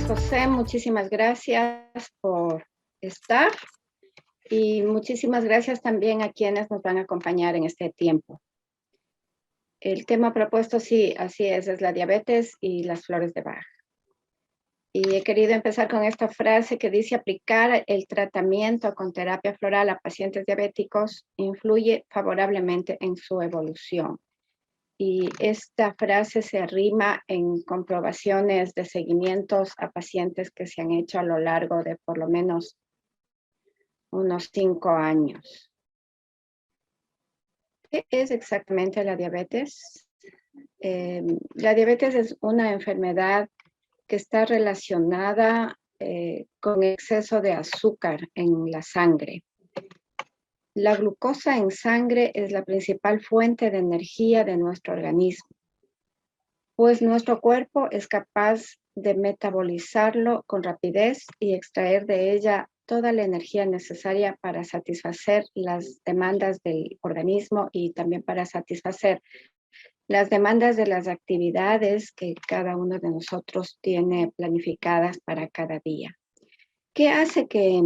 Pues José, muchísimas gracias por estar y muchísimas gracias también a quienes nos van a acompañar en este tiempo. El tema propuesto, sí, así es la diabetes y las flores de Bach. Y he querido empezar con esta frase que dice: aplicar el tratamiento con terapia floral a pacientes diabéticos influye favorablemente en su evolución. Y esta frase se arrima en comprobaciones de seguimientos a pacientes que se han hecho a lo largo de por lo menos unos 5 años. ¿Qué es exactamente la diabetes? La diabetes es una enfermedad que está relacionada con exceso de azúcar en la sangre. La glucosa en sangre es la principal fuente de energía de nuestro organismo, pues nuestro cuerpo es capaz de metabolizarlo con rapidez y extraer de ella toda la energía necesaria para satisfacer las demandas del organismo y también para satisfacer las demandas de las actividades que cada uno de nosotros tiene planificadas para cada día. ¿Qué hace que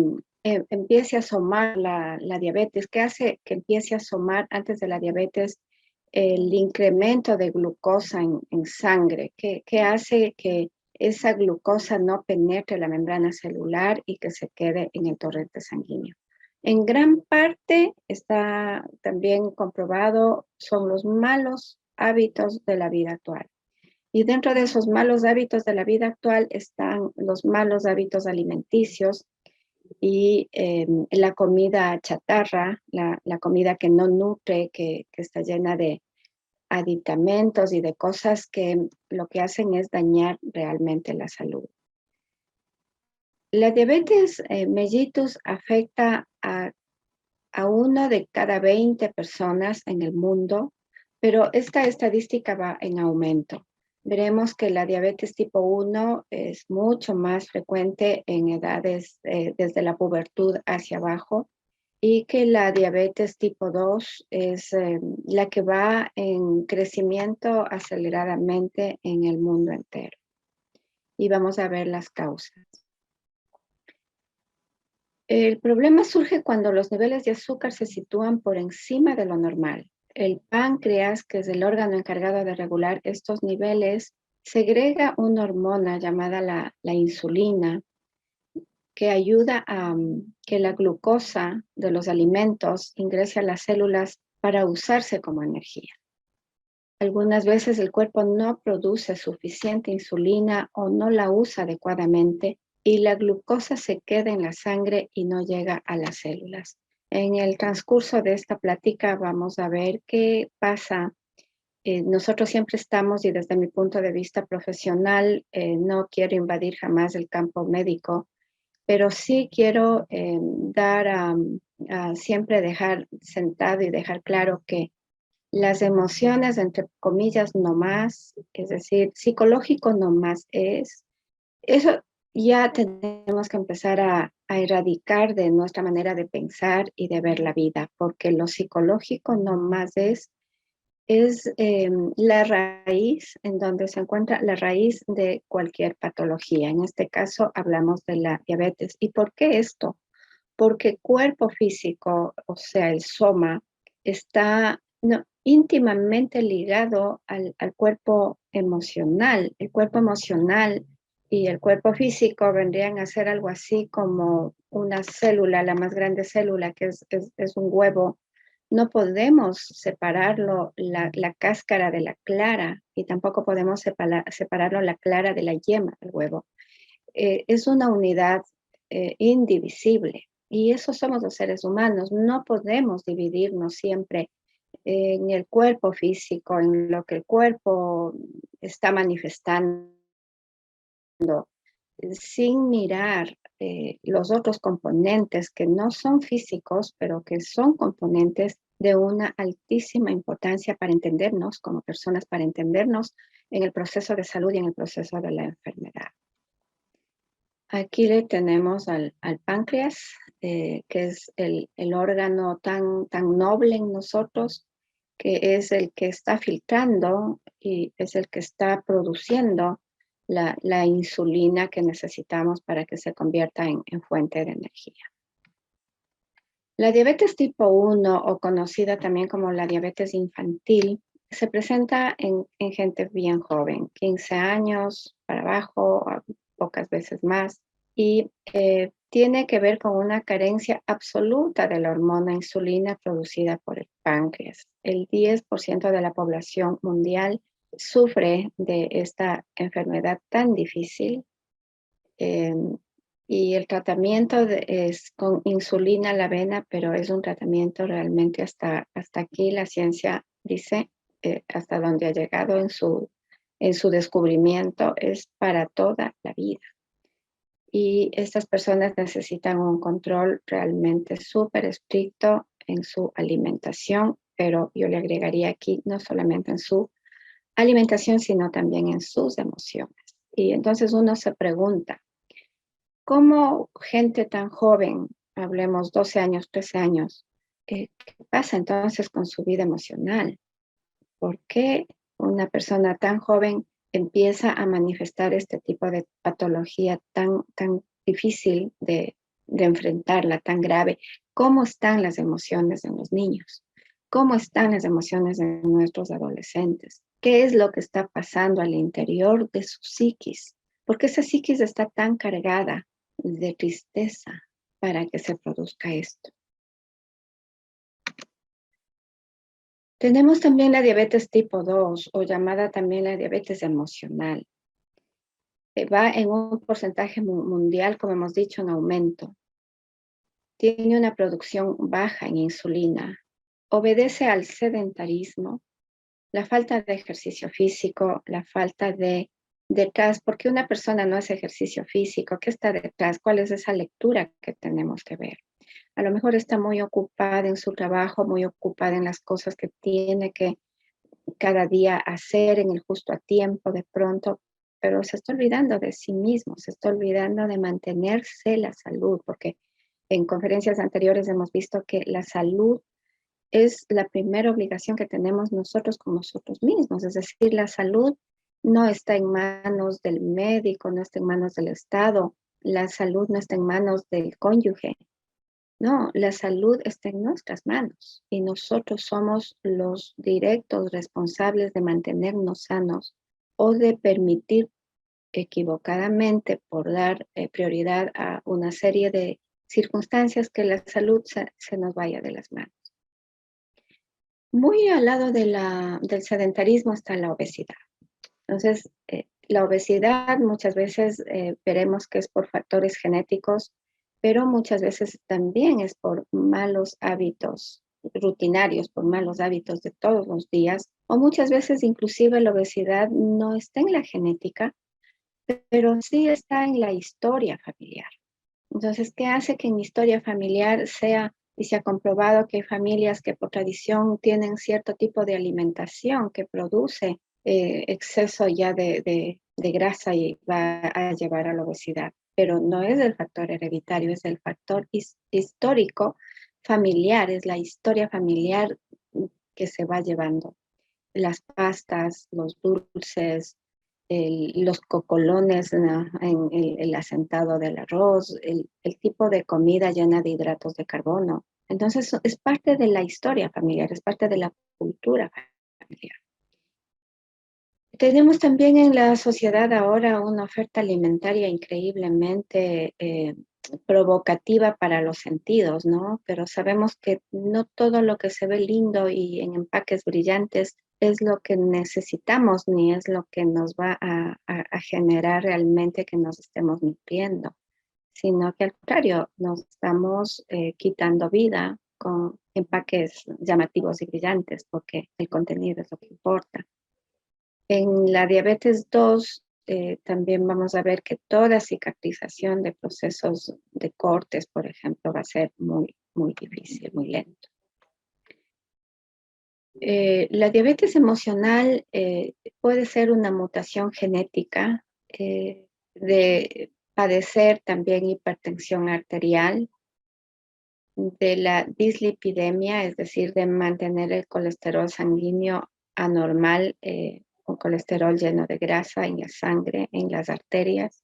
empiece a asomar la diabetes? ¿Qué hace que empiece a asomar antes de la diabetes el incremento de glucosa en sangre? ¿Qué hace que esa glucosa no penetre la membrana celular y que se quede en el torrente sanguíneo? En gran parte está también comprobado, son los malos hábitos de la vida actual. Y dentro de esos malos hábitos de la vida actual están los malos hábitos alimenticios y la comida chatarra, la comida que no nutre, que está llena de aditamentos y de cosas que lo que hacen es dañar realmente la salud. La diabetes mellitus afecta a 1 de cada 20 personas en el mundo, pero esta estadística va en aumento. Veremos que la diabetes tipo 1 es mucho más frecuente en edades desde la pubertud hacia abajo, y que la diabetes tipo 2 es la que va en crecimiento aceleradamente en el mundo entero. Y vamos a ver las causas. El problema surge cuando los niveles de azúcar se sitúan por encima de lo normal. El páncreas, que es el órgano encargado de regular estos niveles, segrega una hormona llamada la insulina, que ayuda a que la glucosa de los alimentos ingrese a las células para usarse como energía. Algunas veces el cuerpo no produce suficiente insulina o no la usa adecuadamente y la glucosa se queda en la sangre y no llega a las células. En el transcurso de esta plática vamos a ver qué pasa. Nosotros siempre estamos, y desde mi punto de vista profesional, no quiero invadir jamás el campo médico, pero sí quiero siempre dejar sentado y dejar claro que las emociones, entre comillas, no más, es decir, psicológico no más es, eso ya tenemos que empezar a erradicar de nuestra manera de pensar y de ver la vida, porque lo psicológico no más es la raíz en donde se encuentra la raíz de cualquier patología. En este caso hablamos de la diabetes. ¿Y por qué esto? Porque el cuerpo físico, o sea, el soma, está íntimamente ligado al cuerpo emocional. El cuerpo emocional y el cuerpo físico vendrían a ser algo así como una célula, la más grande célula, que es un huevo. No podemos separarlo la cáscara de la clara, y tampoco podemos separarlo la clara de la yema del huevo. Es una unidad indivisible, y eso somos los seres humanos. No podemos dividirnos siempre en el cuerpo físico, en lo que el cuerpo está manifestando, sin mirar los otros componentes que no son físicos, pero que son componentes de una altísima importancia para entendernos como personas, para entendernos en el proceso de salud y en el proceso de la enfermedad. Aquí le tenemos al páncreas, que es el órgano tan noble en nosotros, que es el que está filtrando y es el que está produciendo la insulina que necesitamos para que se convierta en fuente de energía. La diabetes tipo 1, o conocida también como la diabetes infantil, se presenta en gente bien joven, 15 años para abajo, pocas veces más, y tiene que ver con una carencia absoluta de la hormona insulina producida por el páncreas. El 10% de la población mundial sufre de esta enfermedad tan difícil. Y el tratamiento es con insulina a la vena, pero es un tratamiento realmente hasta aquí la ciencia dice, hasta donde ha llegado en su descubrimiento, es para toda la vida. Y estas personas necesitan un control realmente súper estricto en su alimentación, pero yo le agregaría aquí no solamente en su alimentación, sino también en sus emociones. Y entonces uno se pregunta, ¿cómo gente tan joven, hablemos 12 años, 13 años, qué pasa entonces con su vida emocional? ¿Por qué una persona tan joven empieza a manifestar este tipo de patología tan difícil de enfrentarla, tan grave? ¿Cómo están las emociones en los niños? ¿Cómo están las emociones en nuestros adolescentes? ¿Qué es lo que está pasando al interior de su psiquis? ¿Por qué esa psiquis está tan cargada de tristeza para que se produzca esto? Tenemos también la diabetes tipo 2, o llamada también la diabetes emocional. Va en un porcentaje mundial, como hemos dicho, en aumento. Tiene una producción baja en insulina. Obedece al sedentarismo, la falta de ejercicio físico, la falta de detrás. ¿Por qué una persona no hace ejercicio físico? ¿Qué está detrás? ¿Cuál es esa lectura que tenemos que ver? A lo mejor está muy ocupada en su trabajo, muy ocupada en las cosas que tiene que cada día hacer en el justo a tiempo de pronto, pero se está olvidando de sí mismo, se está olvidando de mantenerse la salud, porque en conferencias anteriores hemos visto que la salud es la primera obligación que tenemos nosotros con nosotros mismos, es decir, la salud no está en manos del médico, no está en manos del Estado, la salud no está en manos del cónyuge. No, la salud está en nuestras manos y nosotros somos los directos responsables de mantenernos sanos o de permitir equivocadamente por dar prioridad a una serie de circunstancias que la salud se nos vaya de las manos. Muy al lado del sedentarismo está la obesidad. Entonces, la obesidad muchas veces veremos que es por factores genéticos, pero muchas veces también es por malos hábitos rutinarios, por malos hábitos de todos los días, o muchas veces inclusive la obesidad no está en la genética, pero sí está en la historia familiar. Entonces, ¿qué hace que en mi historia familiar sea, y se ha comprobado que hay familias que por tradición tienen cierto tipo de alimentación que produce exceso ya de grasa y va a llevar a la obesidad? Pero no es el factor hereditario, es el factor histórico familiar, es la historia familiar que se va llevando. Las pastas, los dulces, los cocolones en el asentado del arroz, el tipo de comida llena de hidratos de carbono. Entonces, es parte de la historia familiar, es parte de la cultura familiar. Tenemos también en la sociedad ahora una oferta alimentaria increíblemente provocativa para los sentidos, ¿no? Pero sabemos que no todo lo que se ve lindo y en empaques brillantes es lo que necesitamos, ni es lo que nos va a generar realmente que nos estemos nutriendo, sino que al contrario, nos estamos quitando vida con empaques llamativos y brillantes, porque el contenido es lo que importa. En la diabetes 2 también vamos a ver que toda cicatrización de procesos de cortes, por ejemplo, va a ser muy, muy difícil, muy lento. La diabetes emocional puede ser una mutación genética de padecer también hipertensión arterial, de la dislipidemia, es decir, de mantener el colesterol sanguíneo anormal un colesterol lleno de grasa en la sangre, en las arterias,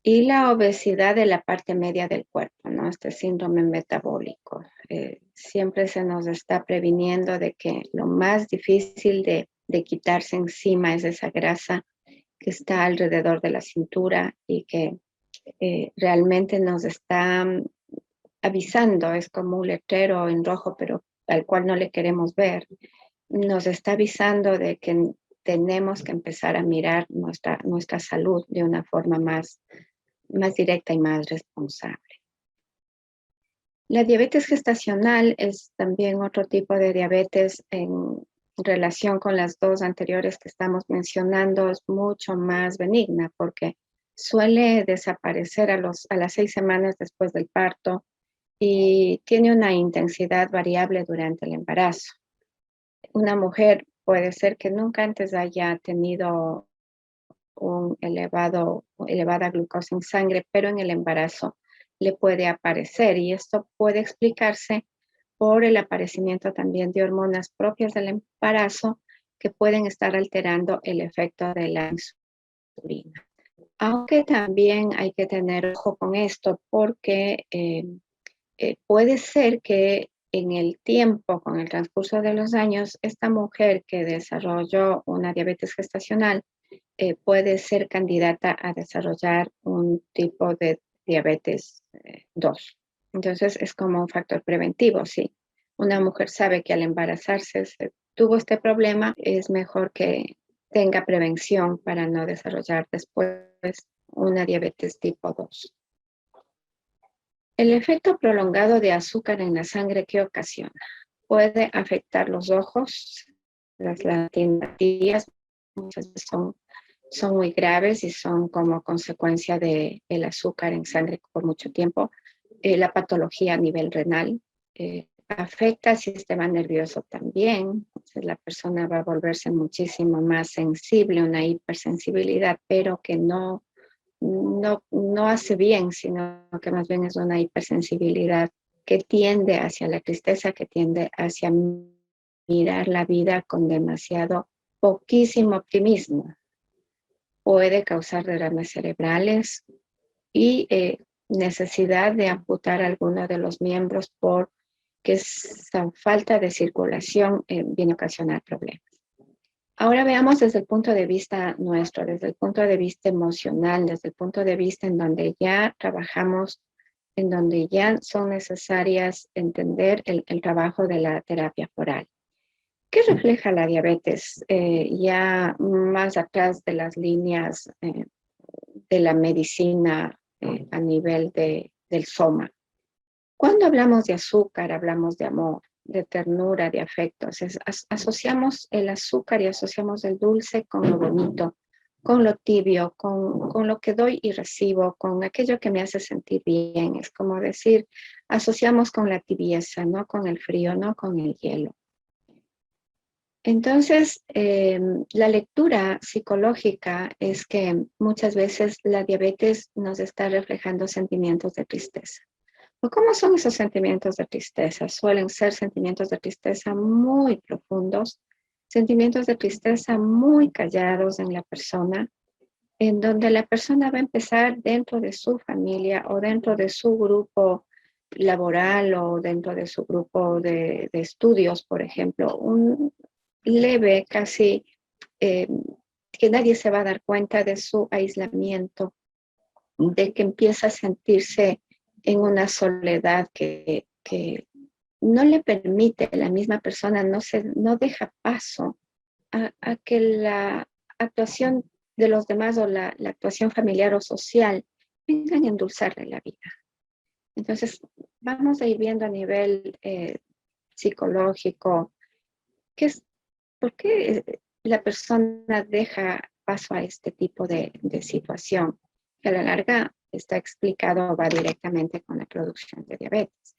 y la obesidad de la parte media del cuerpo, ¿no? Este síndrome metabólico. Siempre se nos está previniendo de que lo más difícil de quitarse encima es esa grasa que está alrededor de la cintura y que realmente nos está avisando, es como un letrero en rojo, pero al cual no le queremos ver. Nos está avisando de que tenemos que empezar a mirar nuestra salud de una forma más directa y más responsable. La diabetes gestacional es también otro tipo de diabetes en relación con las dos anteriores que estamos mencionando, es mucho más benigna porque suele desaparecer a las 6 semanas después del parto y tiene una intensidad variable durante el embarazo. Una mujer puede ser que nunca antes haya tenido elevada glucosa en sangre, pero en el embarazo le puede aparecer y esto puede explicarse por el aparecimiento también de hormonas propias del embarazo que pueden estar alterando el efecto de la insulina. Aunque también hay que tener ojo con esto porque puede ser que en el tiempo, con el transcurso de los años, esta mujer que desarrolló una diabetes gestacional puede ser candidata a desarrollar un tipo de diabetes 2. Entonces es como un factor preventivo. Si una mujer sabe que al embarazarse tuvo este problema, es mejor que tenga prevención para no desarrollar después una diabetes tipo 2. El efecto prolongado de azúcar en la sangre que ocasiona puede afectar los ojos, las retinopatías, muchas veces son muy graves y son como consecuencia del azúcar en sangre por mucho tiempo. La patología a nivel renal afecta al sistema nervioso también. Entonces, la persona va a volverse muchísimo más sensible, una hipersensibilidad, pero que no hace bien, sino que más bien es una hipersensibilidad que tiende hacia la tristeza, que tiende hacia mirar la vida con demasiado poquísimo optimismo. Puede causar derrames cerebrales y necesidad de amputar alguno de los miembros porque esa falta de circulación viene a ocasionar problemas. Ahora veamos desde el punto de vista nuestro, desde el punto de vista emocional, desde el punto de vista en donde ya trabajamos, en donde ya son necesarias entender el trabajo de la terapia foral. ¿Qué refleja la diabetes ya más atrás de las líneas de la medicina a nivel del soma? Cuando hablamos de azúcar, hablamos de amor, de ternura, de afectos. Asociamos el azúcar y asociamos el dulce con lo bonito, con lo tibio, con lo que doy y recibo, con aquello que me hace sentir bien. Es como decir, asociamos con la tibieza, no con el frío, no con el hielo. Entonces, la lectura psicológica es que muchas veces la diabetes nos está reflejando sentimientos de tristeza. ¿Cómo son esos sentimientos de tristeza? Suelen ser sentimientos de tristeza muy profundos, sentimientos de tristeza muy callados en la persona, en donde la persona va a empezar dentro de su familia o dentro de su grupo laboral o dentro de su grupo de estudios, por ejemplo, un leve, casi que nadie se va a dar cuenta de su aislamiento, de que empieza a sentirse en una soledad que no le permite, la misma persona no deja paso a que la actuación de los demás o la actuación familiar o social vengan a endulzarle la vida. Entonces, vamos a ir viendo a nivel psicológico por qué la persona deja paso a este tipo de situación, que a la larga está explicado, va directamente con la producción de diabetes.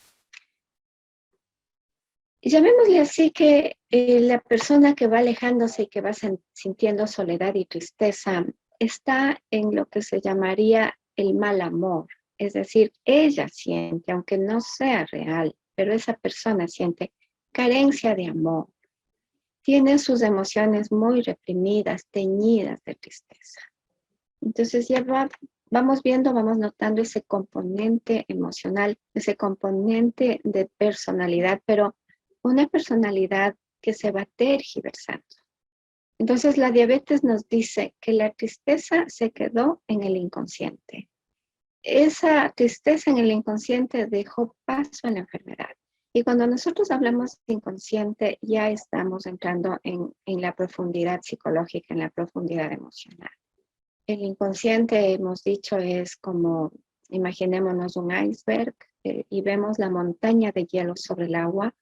Y llamémosle así que la persona que va alejándose y que va sintiendo soledad y tristeza está en lo que se llamaría el mal amor. Es decir, ella siente, aunque no sea real, pero esa persona siente carencia de amor. tienen sus emociones muy reprimidas, teñidas de tristeza. Entonces ya vamos viendo, vamos notando ese componente emocional, ese componente de personalidad, pero una personalidad que se va tergiversando. Entonces la diabetes nos dice que la tristeza se quedó en el inconsciente. Esa tristeza en el inconsciente dejó paso a la enfermedad. Y cuando nosotros hablamos de inconsciente, ya estamos entrando en la profundidad psicológica, en la profundidad emocional. El inconsciente, hemos dicho, es como, imaginémonos un iceberg y vemos la montaña de hielo sobre el agua,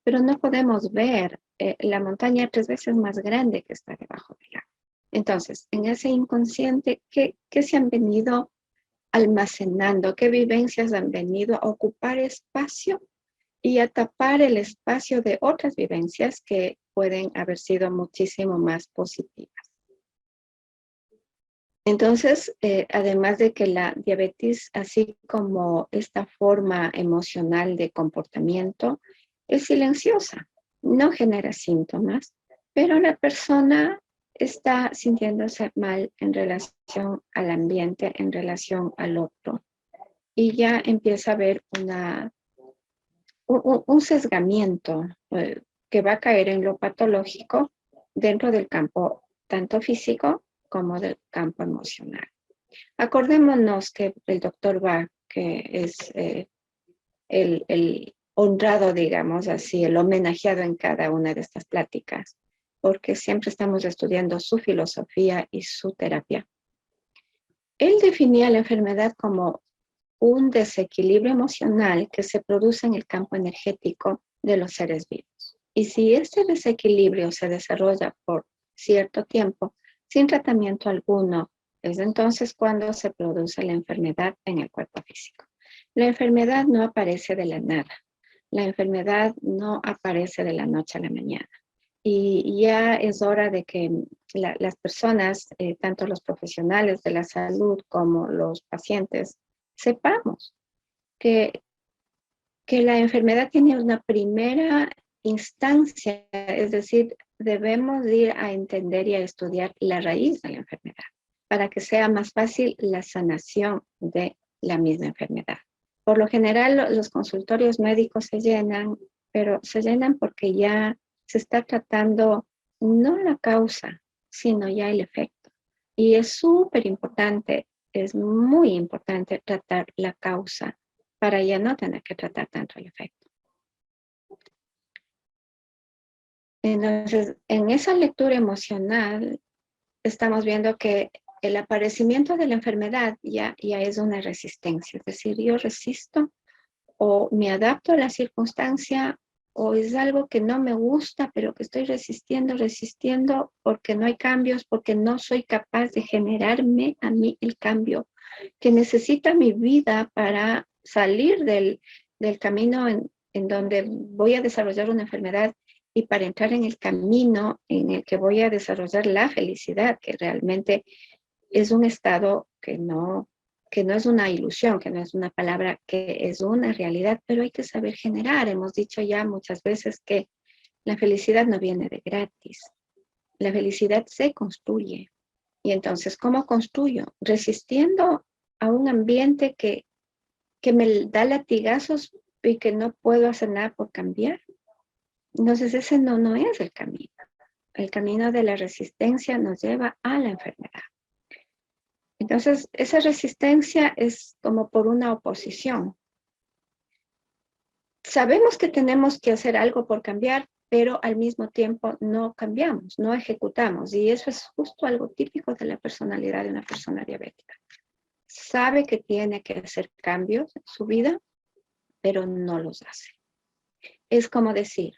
pero no podemos ver la montaña 3 veces más grande que está debajo del agua. Entonces, en ese inconsciente, ¿qué se han venido almacenando? ¿Qué vivencias han venido a ocupar espacio y a tapar el espacio de otras vivencias que pueden haber sido muchísimo más positivas? Entonces, además de que la diabetes, así como esta forma emocional de comportamiento, es silenciosa, no genera síntomas, pero la persona está sintiéndose mal en relación al ambiente, en relación al otro, y ya empieza a haber un sesgamiento que va a caer en lo patológico dentro del campo tanto físico como del campo emocional. Acordémonos que el doctor Bach, que es el honrado, digamos así, el homenajeado en cada una de estas pláticas, porque siempre estamos estudiando su filosofía y su terapia. Él definía la enfermedad como un desequilibrio emocional que se produce en el campo energético de los seres vivos. Y si este desequilibrio se desarrolla por cierto tiempo, sin tratamiento alguno, es entonces cuando se produce la enfermedad en el cuerpo físico. La enfermedad no aparece de la nada. La enfermedad no aparece de la noche a la mañana. Y ya es hora de que las personas, tanto los profesionales de la salud como los pacientes, sepamos que la enfermedad tiene una primera instancia, es decir, debemos ir a entender y a estudiar la raíz de la enfermedad para que sea más fácil la sanación de la misma enfermedad. Por lo general, los consultorios médicos se llenan, pero se llenan porque ya se está tratando no la causa, sino ya el efecto. Y es súper importante, es muy importante tratar la causa para ya no tener que tratar tanto el efecto. Entonces, en esa lectura emocional, estamos viendo que el aparecimiento de la enfermedad ya es una resistencia, es decir, yo resisto o me adapto a la circunstancia o es algo que no me gusta, pero que estoy resistiendo porque no hay cambios, porque no soy capaz de generarme a mí el cambio que necesita mi vida para salir del camino en donde voy a desarrollar una enfermedad y para entrar en el camino en el que voy a desarrollar la felicidad, que realmente es un estado que no es una ilusión, que no es una palabra, que es una realidad, pero hay que saber generar. Hemos dicho ya muchas veces que la felicidad no viene de gratis. La felicidad se construye. Y entonces, ¿cómo construyo? Resistiendo a un ambiente que me da latigazos y que no puedo hacer nada por cambiar. Entonces, ese no es el camino. El camino de la resistencia nos lleva a la enfermedad. Entonces, esa resistencia es como por una oposición. Sabemos que tenemos que hacer algo por cambiar, pero al mismo tiempo no cambiamos, no ejecutamos. Y eso es justo algo típico de la personalidad de una persona diabética. Sabe que tiene que hacer cambios en su vida, pero no los hace. Es como decir,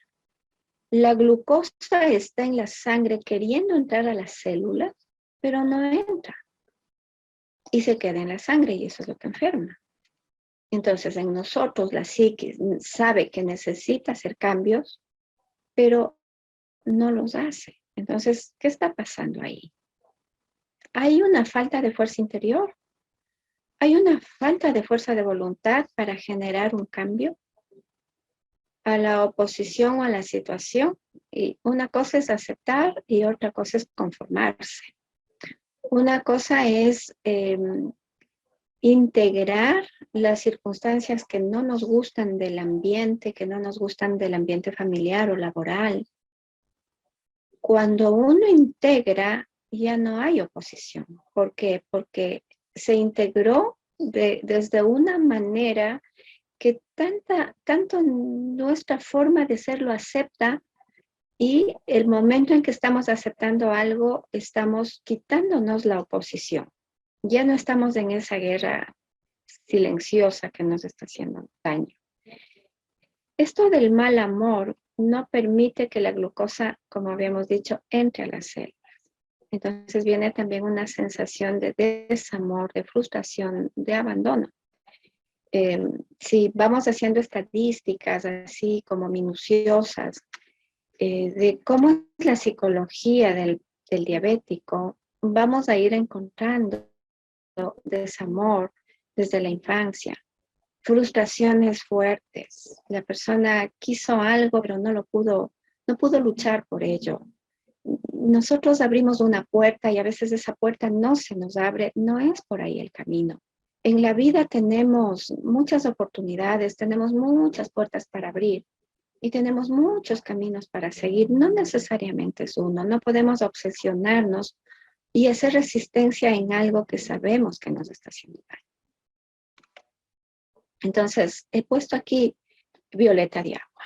la glucosa está en la sangre queriendo entrar a las células, pero no entra. Y se queda en la sangre y eso es lo que enferma. Entonces, en nosotros la psiquis sabe que necesita hacer cambios, pero no los hace. Entonces, ¿qué está pasando ahí? Hay una falta de fuerza interior. Hay una falta de fuerza de voluntad para generar un cambio a la oposición o a la situación. Y una cosa es aceptar y otra cosa es conformarse. Una cosa es integrar las circunstancias que no nos gustan del ambiente, que no nos gustan del ambiente familiar o laboral. Cuando uno integra, ya no hay oposición. ¿Por qué? Porque se integró desde una manera que tanto nuestra forma de ser lo acepta, y el momento en que estamos aceptando algo, estamos quitándonos la oposición. Ya no estamos en esa guerra silenciosa que nos está haciendo daño. Esto del mal amor no permite que la glucosa, como habíamos dicho, entre a las células. Entonces viene también una sensación de desamor, de frustración, de abandono. Si vamos haciendo estadísticas así como minuciosas de cómo es la psicología del diabético, vamos a ir encontrando desamor desde la infancia, frustraciones fuertes. La persona quiso algo, pero no pudo luchar por ello. Nosotros abrimos una puerta y a veces esa puerta no se nos abre, no es por ahí el camino. En la vida tenemos muchas oportunidades, tenemos muchas puertas para abrir y tenemos muchos caminos para seguir. No necesariamente es uno, no podemos obsesionarnos y hacer resistencia en algo que sabemos que nos está haciendo daño. Entonces, he puesto aquí violeta de agua.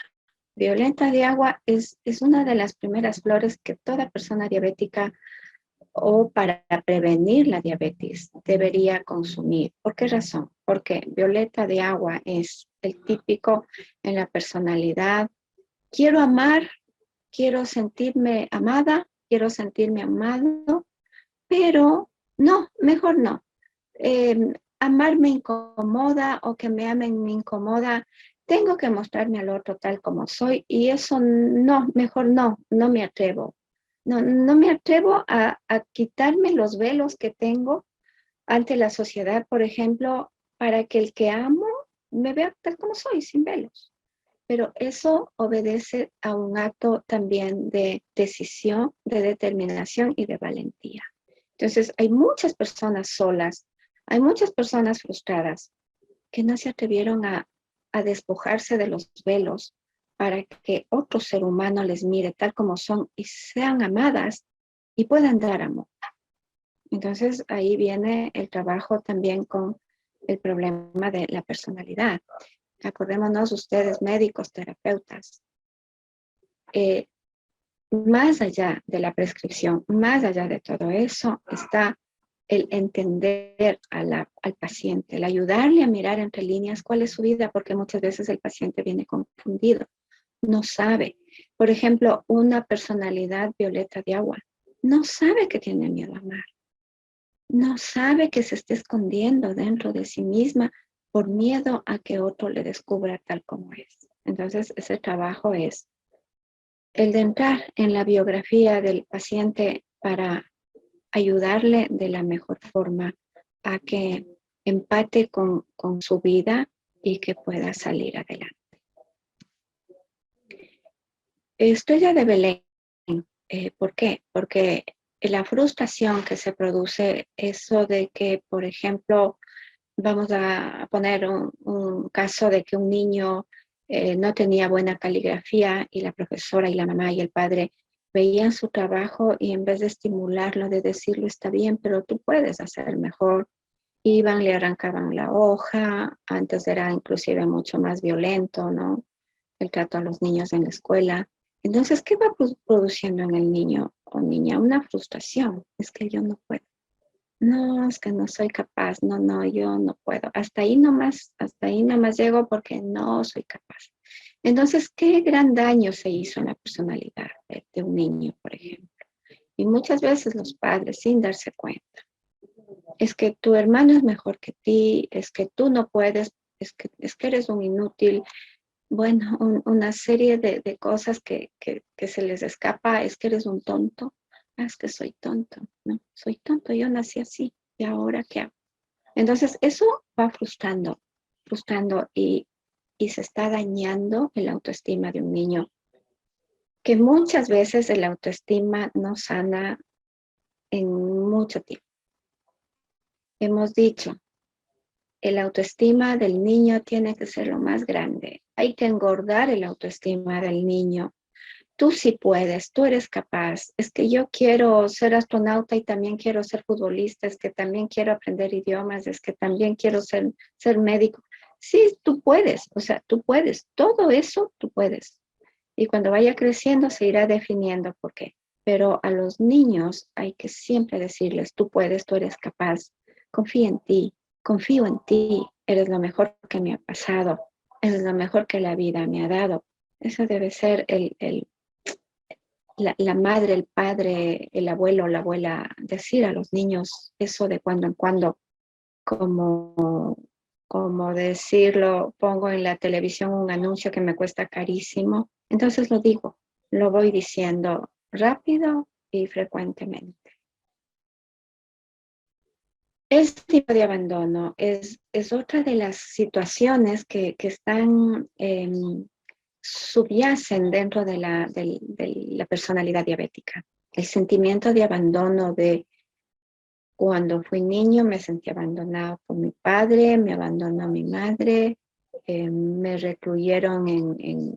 Violeta de agua es una de las primeras flores que toda persona diabética o para prevenir la diabetes debería consumir. ¿Por qué razón? Porque violeta de agua es el típico en la personalidad. Quiero amar, quiero sentirme amada, quiero sentirme amado, pero no, mejor no. Amar me incomoda o que me amen me incomoda. Tengo que mostrarme al otro tal como soy y eso no, mejor no me atrevo. No me atrevo a quitarme los velos que tengo ante la sociedad, por ejemplo, para que el que amo me vea tal como soy, sin velos. Pero eso obedece a un acto también de decisión, de determinación y de valentía. Entonces, hay muchas personas solas, hay muchas personas frustradas que no se atrevieron a despojarse de los velos para que otro ser humano les mire tal como son y sean amadas y puedan dar amor. Entonces, ahí viene el trabajo también con el problema de la personalidad. Acordémonos ustedes, médicos, terapeutas, más allá de la prescripción, más allá de todo eso, está el entender al paciente, el ayudarle a mirar entre líneas cuál es su vida, porque muchas veces el paciente viene confundido, no sabe. Por ejemplo, una personalidad violeta de agua no sabe que tiene miedo a amar, no sabe que se está escondiendo dentro de sí misma por miedo a que otro le descubra tal como es. Entonces, ese trabajo es el de entrar en la biografía del paciente para ayudarle de la mejor forma a que empate con su vida y que pueda salir adelante. Estrella de Belén, ¿por qué? Porque la frustración que se produce, eso de que, por ejemplo, vamos a poner un caso de que un niño no tenía buena caligrafía y la profesora y la mamá y el padre veían su trabajo y en vez de estimularlo, de decirlo está bien, pero tú puedes hacer mejor, iban, le arrancaban la hoja, antes era inclusive mucho más violento, ¿no? El trato a los niños en la escuela. Entonces, ¿qué va produciendo en el niño o niña? Una frustración, es que yo no puedo. No, es que no soy capaz, no, yo no puedo. Hasta ahí nomás llego porque no soy capaz. Entonces, ¿qué gran daño se hizo en la personalidad de un niño, por ejemplo? Y muchas veces los padres, sin darse cuenta, es que tu hermano es mejor que ti, es que tú no puedes, es que eres un inútil. Bueno, una serie de cosas que se les escapa, es que eres un tonto. Es que soy tonto, ¿no? Soy tonto, yo nací así, ¿y ahora qué hago? Entonces, eso va frustrando y se está dañando el autoestima de un niño que muchas veces el autoestima no sana en mucho tiempo. Hemos dicho, el autoestima del niño tiene que ser lo más grande. Hay que engordar el autoestima del niño. Tú sí puedes, tú eres capaz. Es que yo quiero ser astronauta y también quiero ser futbolista, es que también quiero aprender idiomas, es que también quiero ser médico. Sí, tú puedes, o sea, tú puedes. Todo eso tú puedes. Y cuando vaya creciendo se irá definiendo por qué. Pero a los niños hay que siempre decirles, tú puedes, tú eres capaz, confía en ti, confío en ti, eres lo mejor que me ha pasado, eres lo mejor que la vida me ha dado. Eso debe ser la madre, el padre, el abuelo, la abuela, decir a los niños eso de cuando en cuando, como, como decirlo, pongo en la televisión un anuncio que me cuesta carísimo, entonces lo digo, lo voy diciendo rápido y frecuentemente. Este tipo de abandono es otra de las situaciones que están, subyacen dentro de la personalidad diabética. El sentimiento de abandono de cuando fui niño me sentí abandonado por mi padre, me abandonó mi madre, me recluyeron en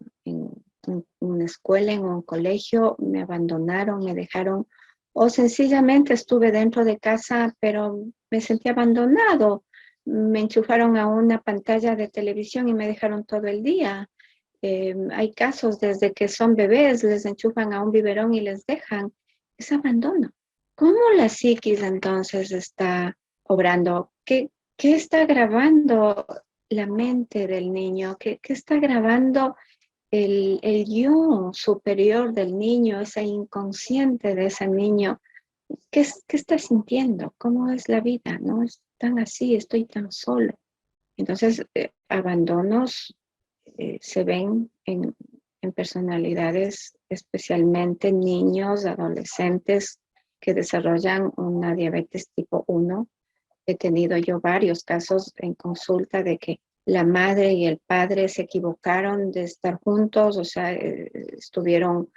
una escuela, en un colegio, me abandonaron, me dejaron, o sencillamente estuve dentro de casa, pero me sentí abandonado. Me enchufaron a una pantalla de televisión y me dejaron todo el día. Hay casos desde que son bebés, les enchufan a un biberón y les dejan. Es abandono. ¿Cómo la psiquis entonces está obrando? ¿Qué está grabando la mente del niño? ¿Qué está grabando el yo superior del niño, ese inconsciente de ese niño? ¿Qué está sintiendo? ¿Cómo es la vida? No es tan así, estoy tan solo. Entonces, abandonos se ven en personalidades, especialmente niños, adolescentes que desarrollan una diabetes tipo 1. He tenido yo varios casos en consulta de que la madre y el padre se equivocaron de estar juntos, o sea, estuvieron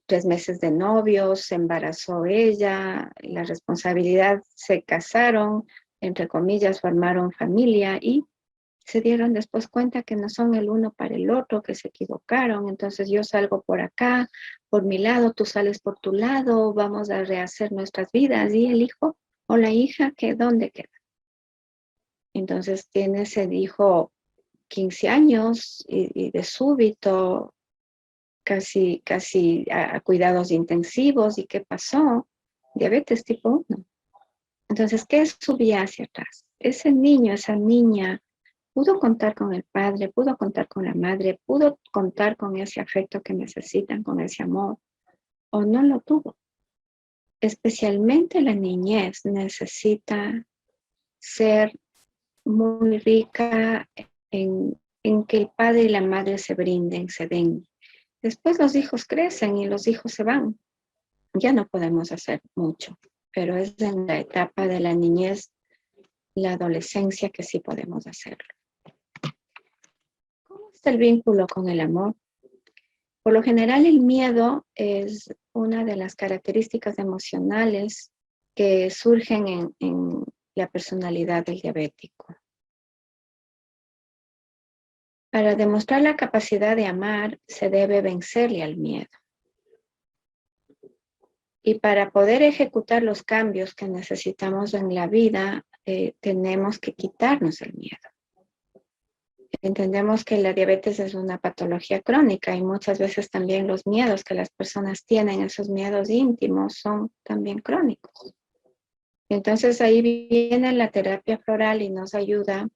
3 meses de novios, se embarazó ella, la responsabilidad, se casaron, entre comillas, formaron familia y se dieron después cuenta que no son el uno para el otro, que se equivocaron. Entonces yo salgo por acá, por mi lado, tú sales por tu lado, vamos a rehacer nuestras vidas. Y el hijo o la hija, ¿que dónde queda? Entonces tiene ese hijo 15 años y de súbito casi a cuidados intensivos. ¿Y qué pasó? Diabetes tipo 1. Entonces, ¿qué subía hacia atrás? Ese niño, esa niña, pudo contar con el padre, pudo contar con la madre, pudo contar con ese afecto que necesitan, con ese amor, o no lo tuvo. Especialmente la niñez necesita ser muy rica en que el padre y la madre se brinden, se den. Después los hijos crecen y los hijos se van. Ya no podemos hacer mucho, pero es en la etapa de la niñez, la adolescencia, que sí podemos hacerlo. ¿Cómo está el vínculo con el amor? Por lo general, el miedo es una de las características emocionales que surgen en la personalidad del diabético. Para demostrar la capacidad de amar, se debe vencerle al miedo. Y para poder ejecutar los cambios que necesitamos en la vida, tenemos que quitarnos el miedo. Entendemos que la diabetes es una patología crónica y muchas veces también los miedos que las personas tienen, esos miedos íntimos, son también crónicos. Entonces ahí viene la terapia floral y nos ayuda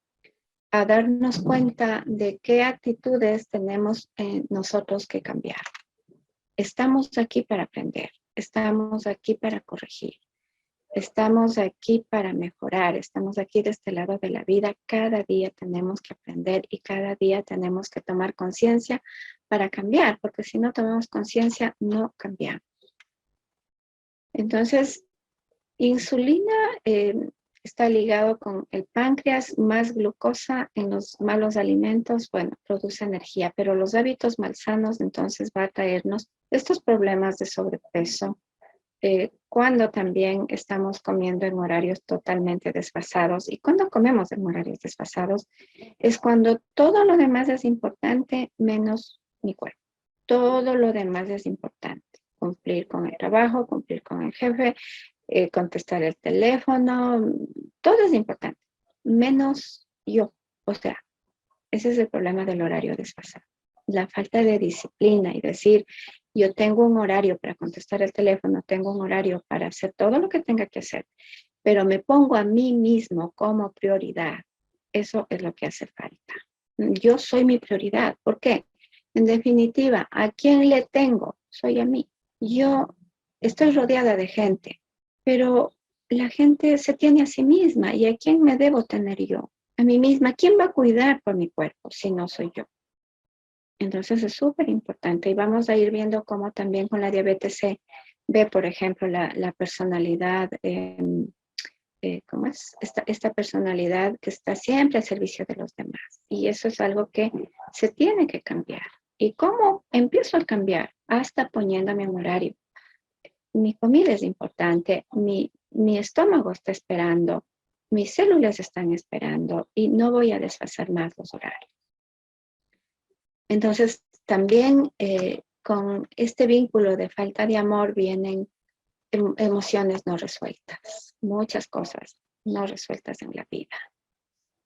a darnos cuenta de qué actitudes tenemos nosotros que cambiar. Estamos aquí para aprender, estamos aquí para corregir. Estamos aquí para mejorar, estamos aquí de este lado de la vida. Cada día tenemos que aprender y cada día tenemos que tomar conciencia para cambiar, porque si no tomamos conciencia, no cambiamos. Entonces, insulina está ligado con el páncreas, más glucosa en los malos alimentos, bueno, produce energía, pero los hábitos malsanos entonces va a traernos estos problemas de sobrepeso, cuando también estamos comiendo en horarios totalmente desfasados. Y cuando comemos en horarios desfasados es cuando todo lo demás es importante menos mi cuerpo. Todo lo demás es importante. Cumplir con el trabajo, cumplir con el jefe, contestar el teléfono, todo es importante, menos yo. O sea, ese es el problema del horario desfasado. La falta de disciplina y decir, yo tengo un horario para contestar el teléfono, tengo un horario para hacer todo lo que tenga que hacer, pero me pongo a mí mismo como prioridad. Eso es lo que hace falta. Yo soy mi prioridad. ¿Por qué? En definitiva, ¿a quién le tengo? Soy a mí. Yo estoy rodeada de gente, pero la gente se tiene a sí misma. ¿Y a quién me debo tener yo? A mí misma. ¿Quién va a cuidar por mi cuerpo si no soy yo? Entonces es súper importante y vamos a ir viendo cómo también con la diabetes se ve, por ejemplo, la personalidad, ¿cómo es? Esta personalidad que está siempre al servicio de los demás. Y eso es algo que se tiene que cambiar. ¿Y cómo empiezo a cambiar? Hasta poniéndome un horario. Mi comida es importante, mi estómago está esperando, mis células están esperando y no voy a desfasar más los horarios. Entonces, también con este vínculo de falta de amor vienen emociones no resueltas, muchas cosas no resueltas en la vida.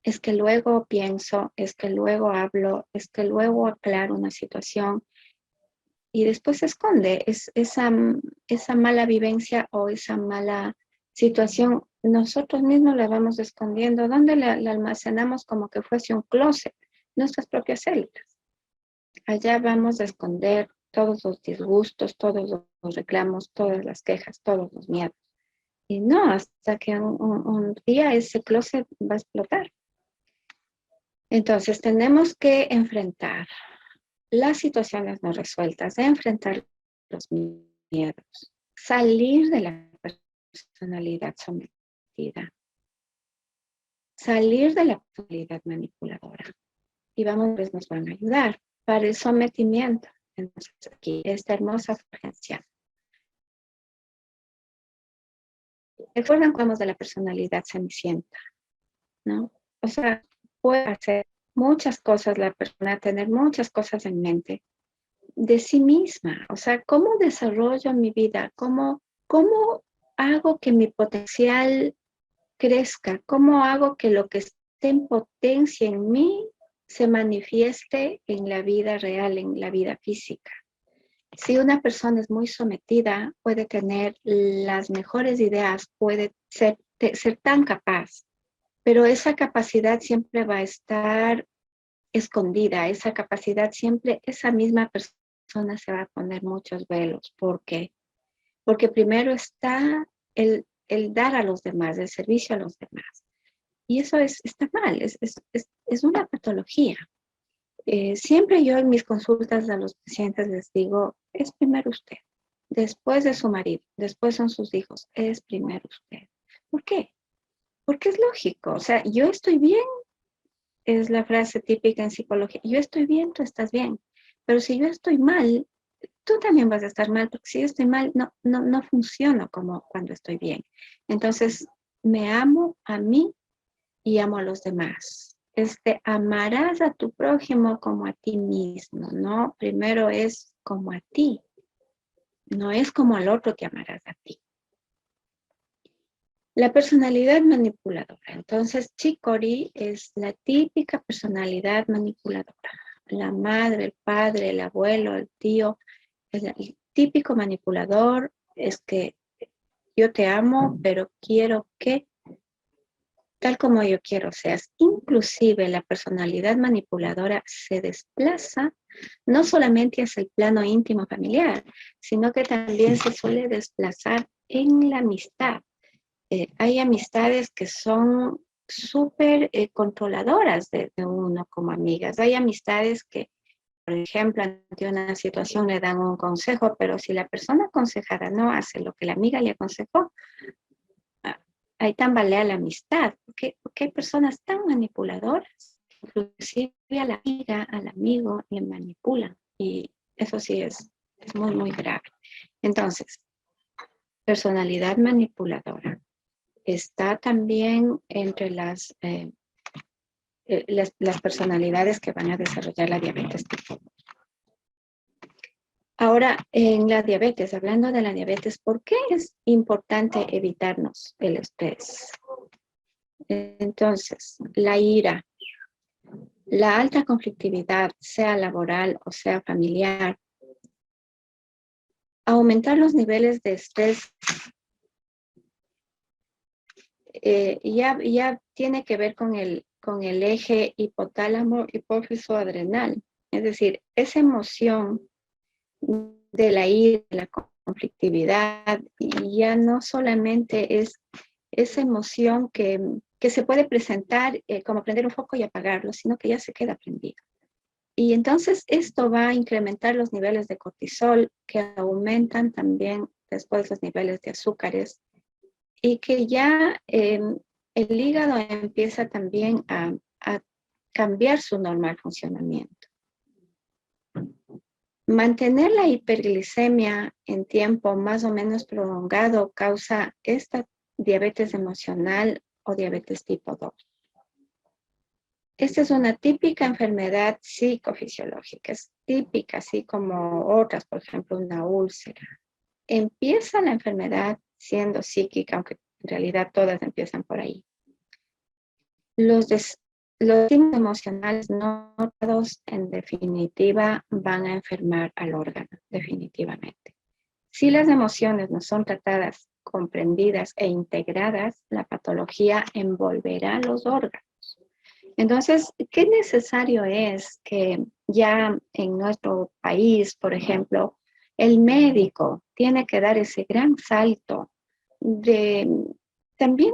Es que luego pienso, es que luego hablo, es que luego aclaro una situación y después se esconde esa mala vivencia o esa mala situación. Nosotros mismos la vamos escondiendo. ¿Dónde la almacenamos como que fuese un closet? Nuestras propias células. Allá vamos a esconder todos los disgustos, todos los reclamos, todas las quejas, todos los miedos. Y no, hasta que un día ese closet va a explotar. Entonces tenemos que enfrentar las situaciones no resueltas, enfrentar los miedos, salir de la personalidad sometida, salir de la personalidad manipuladora. Y vamos, pues nos van a ayudar para el sometimiento. Entonces aquí esta hermosa fragancia. ¿Recuerdan cómo hablamos de la personalidad cenicienta? ¿No? O sea, puede hacer muchas cosas la persona, tener muchas cosas en mente de sí misma. O sea, ¿cómo desarrollo mi vida? ¿Cómo hago que mi potencial crezca? ¿Cómo hago que lo que esté en potencia en mí se manifieste en la vida real, en la vida física? Si una persona es muy sometida, puede tener las mejores ideas, puede ser tan capaz, pero esa capacidad siempre va a estar escondida, esa capacidad siempre, esa misma persona se va a poner muchos velos. ¿Por qué? Porque primero está el dar a los demás, el servicio a los demás. Y eso está mal, es una patología. Siempre yo en mis consultas a los pacientes les digo, es primero usted, después de su marido, después son sus hijos, es primero usted. ¿Por qué? Porque es lógico, o sea, yo estoy bien, es la frase típica en psicología, yo estoy bien, tú estás bien, pero si yo estoy mal, tú también vas a estar mal, porque si yo estoy mal, no funciono como cuando estoy bien. Entonces, me amo a mí y amo a los demás. Amarás a tu prójimo como a ti mismo, ¿no? Primero es como a ti, no es como al otro que amarás a ti. La personalidad manipuladora. Entonces, Chicory es la típica personalidad manipuladora. La madre, el padre, el abuelo, el tío, el típico manipulador es que yo te amo, pero quiero que tal como yo quiero seas. Inclusive la personalidad manipuladora se desplaza no solamente hacia el plano íntimo familiar, sino que también se suele desplazar en la amistad. Hay amistades que son súper controladoras de uno como amigas. Hay amistades que, por ejemplo, ante una situación le dan un consejo, pero si la persona aconsejada no hace lo que la amiga le aconsejó, ahí tambalea la amistad, porque hay personas tan manipuladoras, inclusive a la amiga, al amigo, le manipulan, y eso sí es muy, muy grave. Entonces, personalidad manipuladora está también entre las personalidades que van a desarrollar la diabetes tipo 2. Ahora, en la diabetes, hablando de la diabetes, ¿por qué es importante evitarnos el estrés? Entonces, la ira, la alta conflictividad, sea laboral o sea familiar, aumentar los niveles de estrés ya tiene que ver con el eje hipotálamo, hipófiso, adrenal. Es decir, esa emoción de la ira, de la conflictividad, ya no solamente es esa emoción que se puede presentar como prender un foco y apagarlo, sino que ya se queda prendido. Y entonces esto va a incrementar los niveles de cortisol, que aumentan también después los niveles de azúcares, y que ya el hígado empieza también a cambiar su normal funcionamiento. Mantener la hiperglicemia en tiempo más o menos prolongado causa esta diabetes emocional o diabetes tipo 2. Esta es una típica enfermedad psicofisiológica, es típica, así como otras, por ejemplo, una úlcera. Empieza la enfermedad siendo psíquica, aunque en realidad todas empiezan por ahí. Los signos emocionales no tratados, en definitiva, van a enfermar al órgano, definitivamente. Si las emociones no son tratadas, comprendidas e integradas, la patología envolverá los órganos. Entonces, ¿qué necesario es que ya en nuestro país, por ejemplo, el médico tiene que dar ese gran salto de también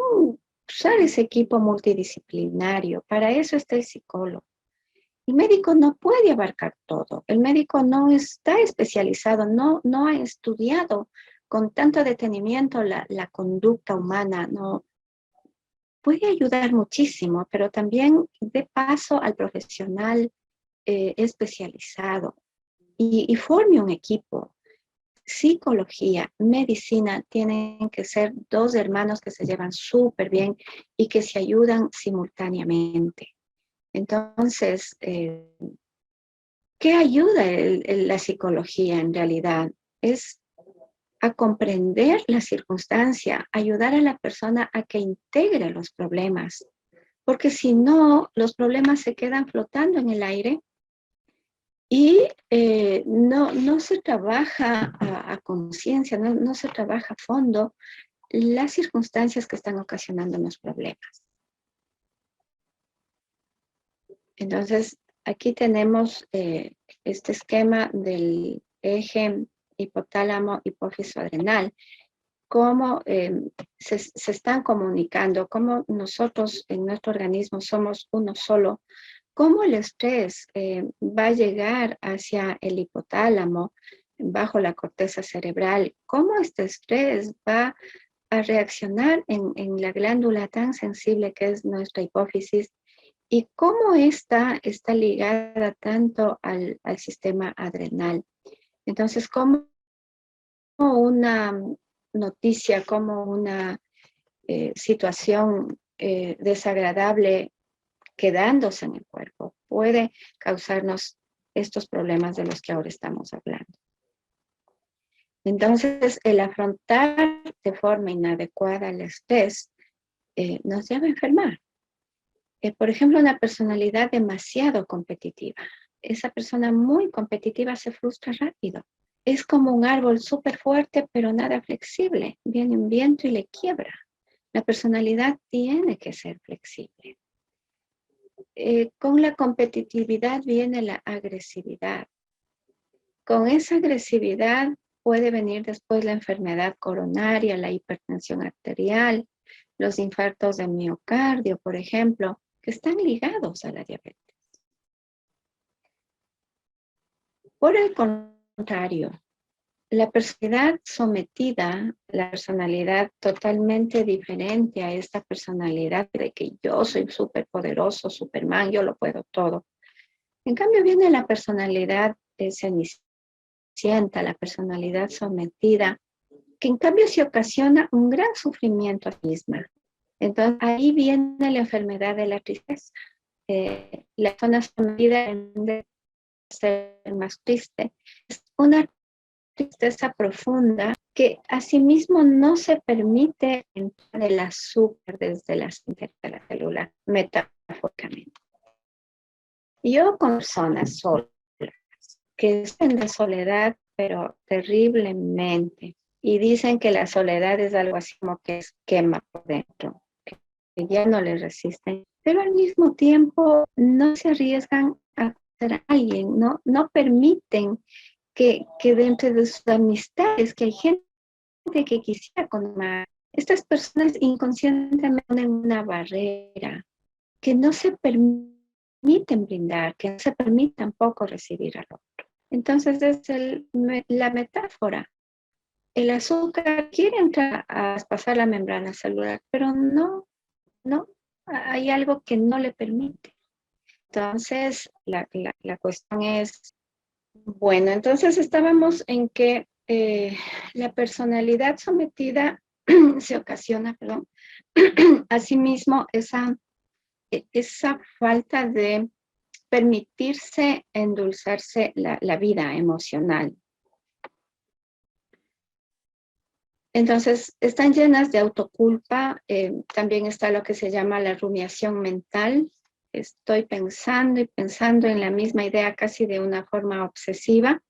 usar ese equipo multidisciplinario? Para eso está el psicólogo. El médico no puede abarcar todo. El médico no está especializado, no ha estudiado con tanto detenimiento la conducta humana, no. Puede ayudar muchísimo, pero también dé paso al profesional especializado y forme un equipo. Psicología, medicina, tienen que ser dos hermanos que se llevan súper bien y que se ayudan simultáneamente. Entonces, ¿qué ayuda la psicología en realidad? Es a comprender la circunstancia, ayudar a la persona a que integre los problemas, porque si no, los problemas se quedan flotando en el aire y no se trabaja a conciencia, no se trabaja a fondo las circunstancias que están ocasionando los problemas. Entonces, aquí tenemos este esquema del eje hipotálamo, hipófiso, adrenal, cómo se están comunicando, cómo nosotros en nuestro organismo somos uno solo, cómo el estrés va a llegar hacia el hipotálamo, bajo la corteza cerebral, cómo este estrés va a reaccionar en la glándula tan sensible que es nuestra hipófisis, y cómo esta está ligada tanto al sistema adrenal. Entonces, como una noticia, como una situación desagradable quedándose en el cuerpo puede causarnos estos problemas de los que ahora estamos hablando. Entonces, el afrontar de forma inadecuada el estrés nos lleva a enfermar. Por ejemplo, una personalidad demasiado competitiva. Esa persona muy competitiva se frustra rápido. Es como un árbol súper fuerte, pero nada flexible. Viene un viento y le quiebra. La personalidad tiene que ser flexible. Con la competitividad viene la agresividad. Con esa agresividad puede venir después la enfermedad coronaria, la hipertensión arterial, los infartos de miocardio, por ejemplo, que están ligados a la diabetes. Por el contrario, La personalidad sometida, la personalidad totalmente diferente a esta personalidad de que yo soy súper poderoso, Superman, yo lo puedo todo. En cambio viene la personalidad cenicienta, la personalidad sometida, que en cambio se ocasiona un gran sufrimiento a sí misma. Entonces ahí viene la enfermedad de la tristeza. La persona sometida de ser más triste es una tristeza profunda que asimismo no se permite entrar el azúcar desde la célula, metafóricamente. Yo con personas solas que están de soledad, pero terriblemente, y dicen que la soledad es algo así como que quema por dentro, que ya no le resisten, pero al mismo tiempo no se arriesgan a ser a alguien, no permiten que dentro de sus amistades, que hay gente que quisiera conocer, estas personas inconscientemente ponen una barrera que no se permiten brindar, que no se permite tampoco recibir al otro. Entonces es la metáfora. El azúcar quiere entrar a pasar la membrana celular, pero no, hay algo que no le permite. Entonces la cuestión es, bueno, entonces estábamos en que la personalidad sometida se ocasiona, perdón, asimismo esa falta de permitirse endulzarse la vida emocional. Entonces, están llenas de autoculpa. También está lo que se llama la rumiación mental. Estoy pensando y pensando en la misma idea casi de una forma obsesiva,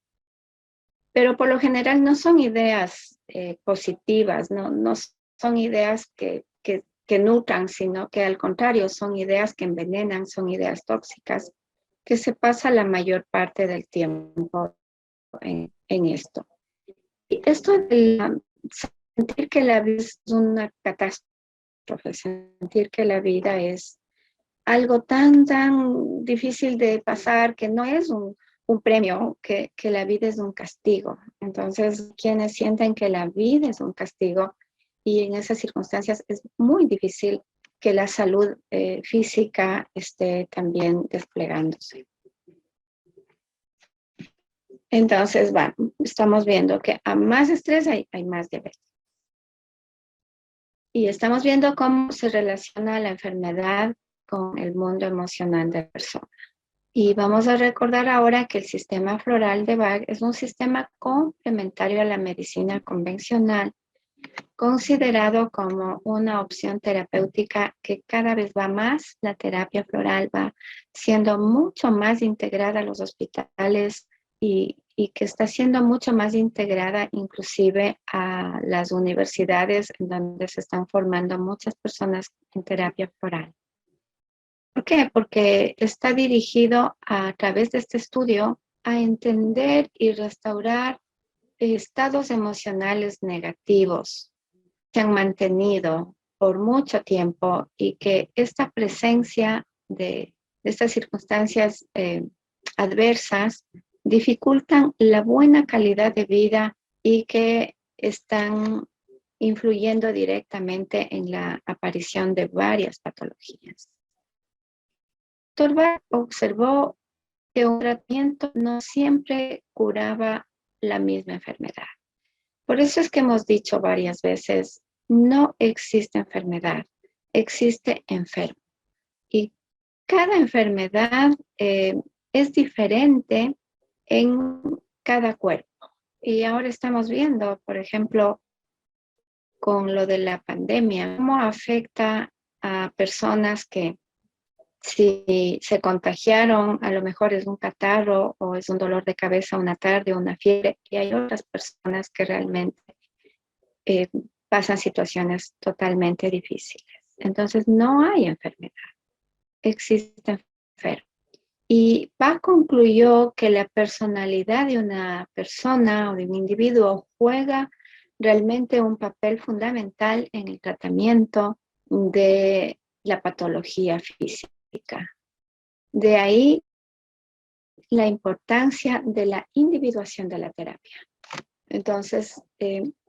pero por lo general no son ideas positivas, no son ideas que nutran, sino que al contrario son ideas que envenenan, son ideas tóxicas, que se pasa la mayor parte del tiempo en esto. Y esto de sentir que la vida es una catástrofe, sentir que la vida es algo tan difícil de pasar, que no es un premio, que la vida es un castigo. Entonces, quienes sienten que la vida es un castigo y en esas circunstancias es muy difícil que la salud física esté también desplegándose. Entonces, bueno, estamos viendo que a más estrés hay más diabetes. Y estamos viendo cómo se relaciona la enfermedad con el mundo emocional de la persona. Y vamos a recordar ahora que el sistema floral de Bach es un sistema complementario a la medicina convencional, considerado como una opción terapéutica que cada vez va más. La terapia floral va siendo mucho más integrada a los hospitales y que está siendo mucho más integrada inclusive a las universidades en donde se están formando muchas personas en terapia floral. ¿Por qué? Porque está dirigido a través de este estudio a entender y restaurar estados emocionales negativos que han mantenido por mucho tiempo y que esta presencia de estas circunstancias adversas dificultan la buena calidad de vida y que están influyendo directamente en la aparición de varias patologías. Torvald observó que un tratamiento no siempre curaba la misma enfermedad. Por eso es que hemos dicho varias veces, no existe enfermedad, existe enfermo. Y cada enfermedad es diferente en cada cuerpo. Y ahora estamos viendo, por ejemplo, con lo de la pandemia, cómo afecta a personas que si se contagiaron, a lo mejor es un catarro o es un dolor de cabeza una tarde o una fiebre, y hay otras personas que realmente pasan situaciones totalmente difíciles. Entonces, no hay enfermedad, existe enfermo. Y Bach concluyó que la personalidad de una persona o de un individuo juega realmente un papel fundamental en el tratamiento de la patología física. De ahí la importancia de la individuación de la terapia. Entonces,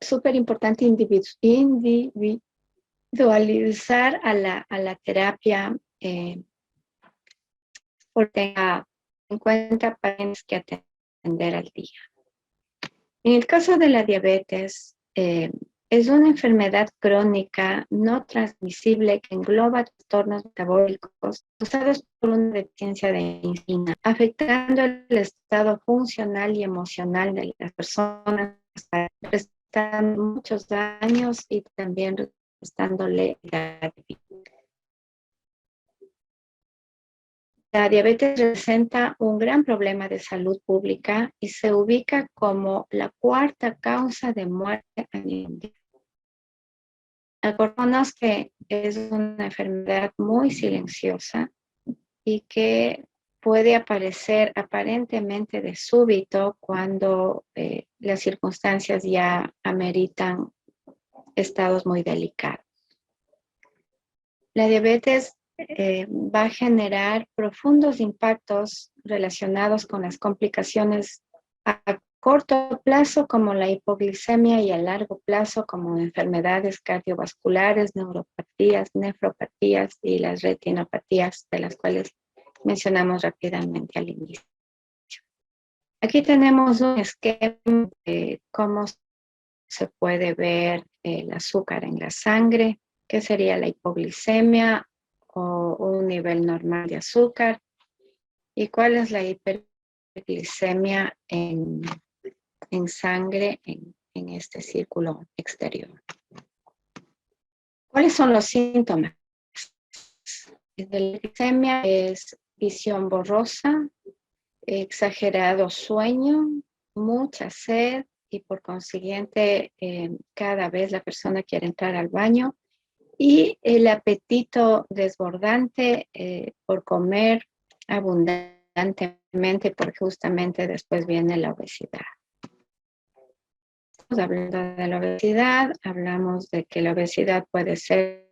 súper importante individualizar a la terapia porque en cuenta pacientes que atender al día. En el caso de la diabetes, es una enfermedad crónica no transmisible que engloba trastornos metabólicos causados por una deficiencia de insulina, afectando el estado funcional y emocional de las personas, restando muchos daños y también restándole la vida. La diabetes representa un gran problema de salud pública y se ubica como la cuarta causa de muerte a nivel mundial. Acordémonos que es una enfermedad muy silenciosa y que puede aparecer aparentemente de súbito cuando las circunstancias ya ameritan estados muy delicados. La diabetes va a generar profundos impactos relacionados con las complicaciones a corto plazo como la hipoglicemia y a largo plazo como enfermedades cardiovasculares, neuropatías, nefropatías y las retinopatías de las cuales mencionamos rápidamente al inicio. Aquí tenemos un esquema de cómo se puede ver el azúcar en la sangre, que sería la hipoglicemia o un nivel normal de azúcar, y cuál es la hiperglicemia en sangre en este círculo exterior. ¿Cuáles son los síntomas? La glicemia es visión borrosa, exagerado sueño, mucha sed y por consiguiente cada vez la persona quiere entrar al baño y el apetito desbordante por comer abundantemente porque justamente después viene la obesidad. Estamos hablando de la obesidad, hablamos de que la obesidad puede ser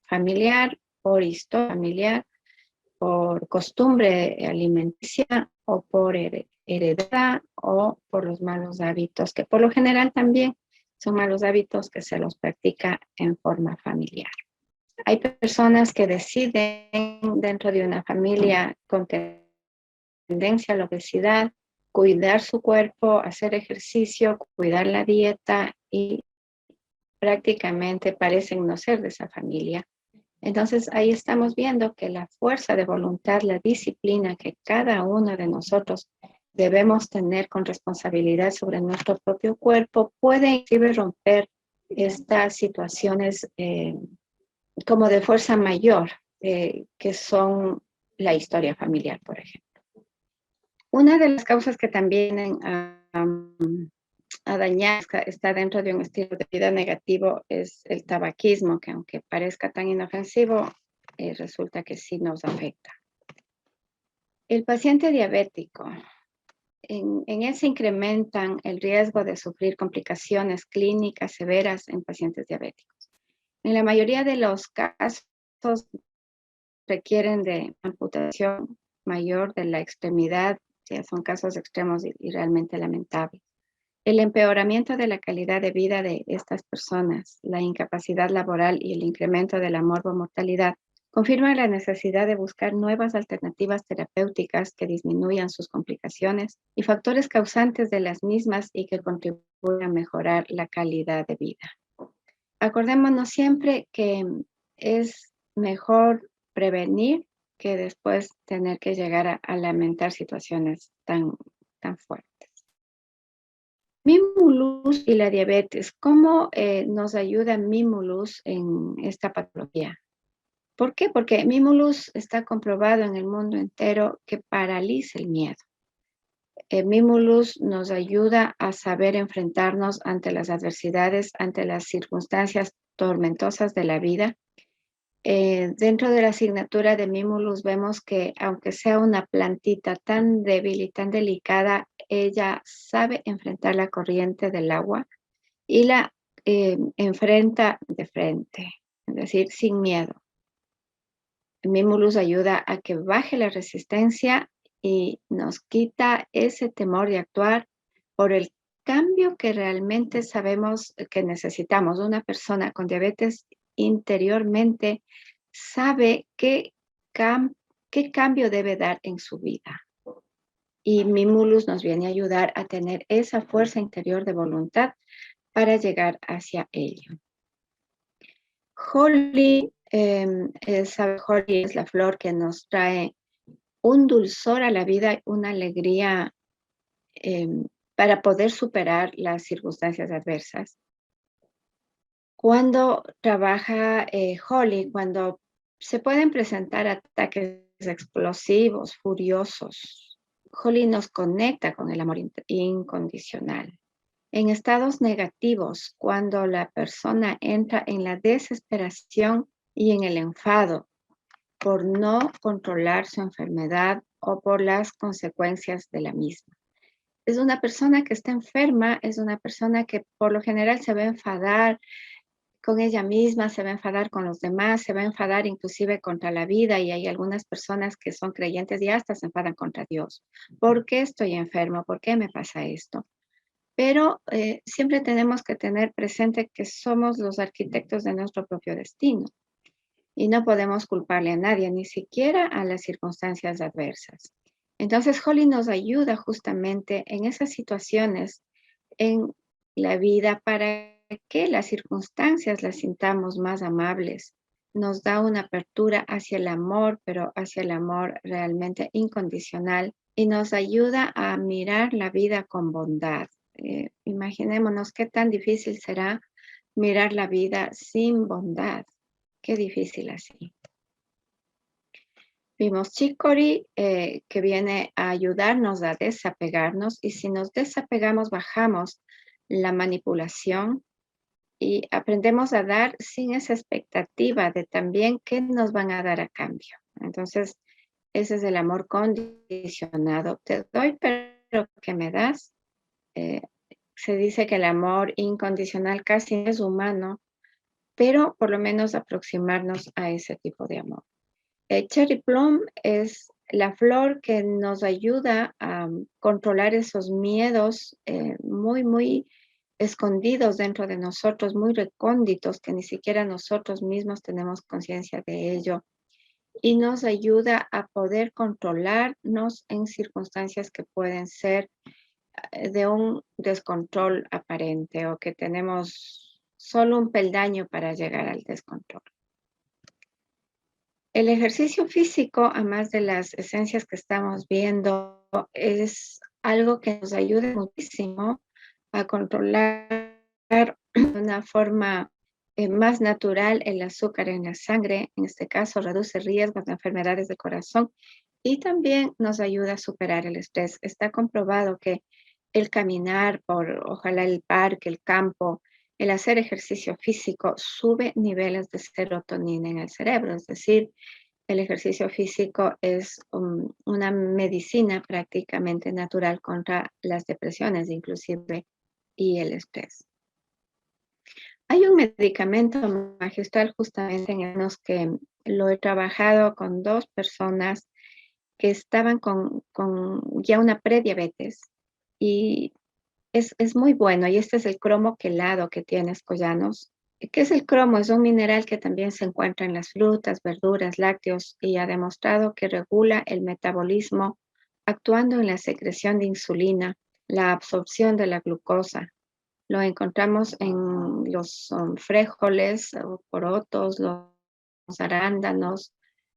familiar, por historia familiar, por costumbre alimenticia o por heredad o por los malos hábitos, que por lo general también son malos hábitos que se los practica en forma familiar. Hay personas que deciden dentro de una familia con tendencia a la obesidad, cuidar su cuerpo, hacer ejercicio, cuidar la dieta y prácticamente parecen no ser de esa familia. Entonces ahí estamos viendo que la fuerza de voluntad, la disciplina que cada uno de nosotros debemos tener con responsabilidad sobre nuestro propio cuerpo puede inclusive romper estas situaciones como de fuerza mayor, que son la historia familiar, por ejemplo. Una de las causas que también a dañar está dentro de un estilo de vida negativo es el tabaquismo, que aunque parezca tan inofensivo, resulta que sí nos afecta. El paciente diabético, en él se incrementan el riesgo de sufrir complicaciones clínicas severas en pacientes diabéticos. En la mayoría de los casos requieren de amputación mayor de la extremidad, ya son casos extremos y realmente lamentables. El empeoramiento de la calidad de vida de estas personas, la incapacidad laboral y el incremento de la morbomortalidad confirman la necesidad de buscar nuevas alternativas terapéuticas que disminuyan sus complicaciones y factores causantes de las mismas y que contribuyan a mejorar la calidad de vida. Acordémonos siempre que es mejor prevenir que después tener que llegar a lamentar situaciones tan fuertes. Mimulus y la diabetes, ¿cómo nos ayuda Mimulus en esta patología? ¿Por qué? Porque Mimulus está comprobado en el mundo entero que paraliza el miedo. Mimulus nos ayuda a saber enfrentarnos ante las adversidades, ante las circunstancias tormentosas de la vida. Dentro de la asignatura de Mimulus vemos que aunque sea una plantita tan débil y tan delicada, ella sabe enfrentar la corriente del agua y la enfrenta de frente, es decir, sin miedo. Mimulus ayuda a que baje la resistencia y nos quita ese temor de actuar por el cambio que realmente sabemos que necesitamos. Una persona con diabetes interiormente sabe qué cambio debe dar en su vida. Y Mimulus nos viene a ayudar a tener esa fuerza interior de voluntad para llegar hacia ello. Holly, Holly es la flor que nos trae un dulzor a la vida, una alegría para poder superar las circunstancias adversas. Cuando trabaja Holly, cuando se pueden presentar ataques explosivos, furiosos, Holly nos conecta con el amor incondicional. En estados negativos, cuando la persona entra en la desesperación y en el enfado por no controlar su enfermedad o por las consecuencias de la misma. Es una persona que está enferma, es una persona que por lo general se va a enfadar con ella misma, se va a enfadar con los demás, se va a enfadar inclusive contra la vida, y hay algunas personas que son creyentes y hasta se enfadan contra Dios. ¿Por qué estoy enfermo? ¿Por qué me pasa esto? Pero siempre tenemos que tener presente que somos los arquitectos de nuestro propio destino y no podemos culparle a nadie, ni siquiera a las circunstancias adversas. Entonces, Holly nos ayuda justamente en esas situaciones en la vida para que las circunstancias las sintamos más amables. Nos da una apertura hacia el amor, pero hacia el amor realmente incondicional, y nos ayuda a mirar la vida con bondad. Imaginémonos qué tan difícil será mirar la vida sin bondad. Qué difícil así. Vimos Chicory, que viene a ayudarnos a desapegarnos, y si nos desapegamos bajamos la manipulación y aprendemos a dar sin esa expectativa de también qué nos van a dar a cambio. Entonces, ese es el amor condicionado. Te doy, pero ¿qué me das? Se dice que el amor incondicional casi es humano, pero por lo menos aproximarnos a ese tipo de amor. Cherry Plum es la flor que nos ayuda a controlar esos miedos muy escondidos dentro de nosotros, muy recónditos, que ni siquiera nosotros mismos tenemos conciencia de ello, y nos ayuda a poder controlarnos en circunstancias que pueden ser de un descontrol aparente, o que tenemos solo un peldaño para llegar al descontrol. El ejercicio físico, además de las esencias que estamos viendo, es algo que nos ayuda muchísimo a controlar de una forma más natural el azúcar en la sangre. En este caso, reduce riesgos de enfermedades de corazón y también nos ayuda a superar el estrés. Está comprobado que el caminar por, ojalá, el parque, el campo, el hacer ejercicio físico sube niveles de serotonina en el cerebro. Es decir, el ejercicio físico es una medicina prácticamente natural contra las depresiones inclusive y el estrés. Hay un medicamento magistral justamente en los que lo he trabajado con 2 personas que estaban con ya una prediabetes, y es muy bueno, y este es el cromo quelado que tiene Escollanos. ¿Qué es el cromo? Es un mineral que también se encuentra en las frutas, verduras, lácteos, y ha demostrado que regula el metabolismo, actuando en la secreción de insulina, la absorción de la glucosa. Lo encontramos en los frijoles, o porotos, los arándanos,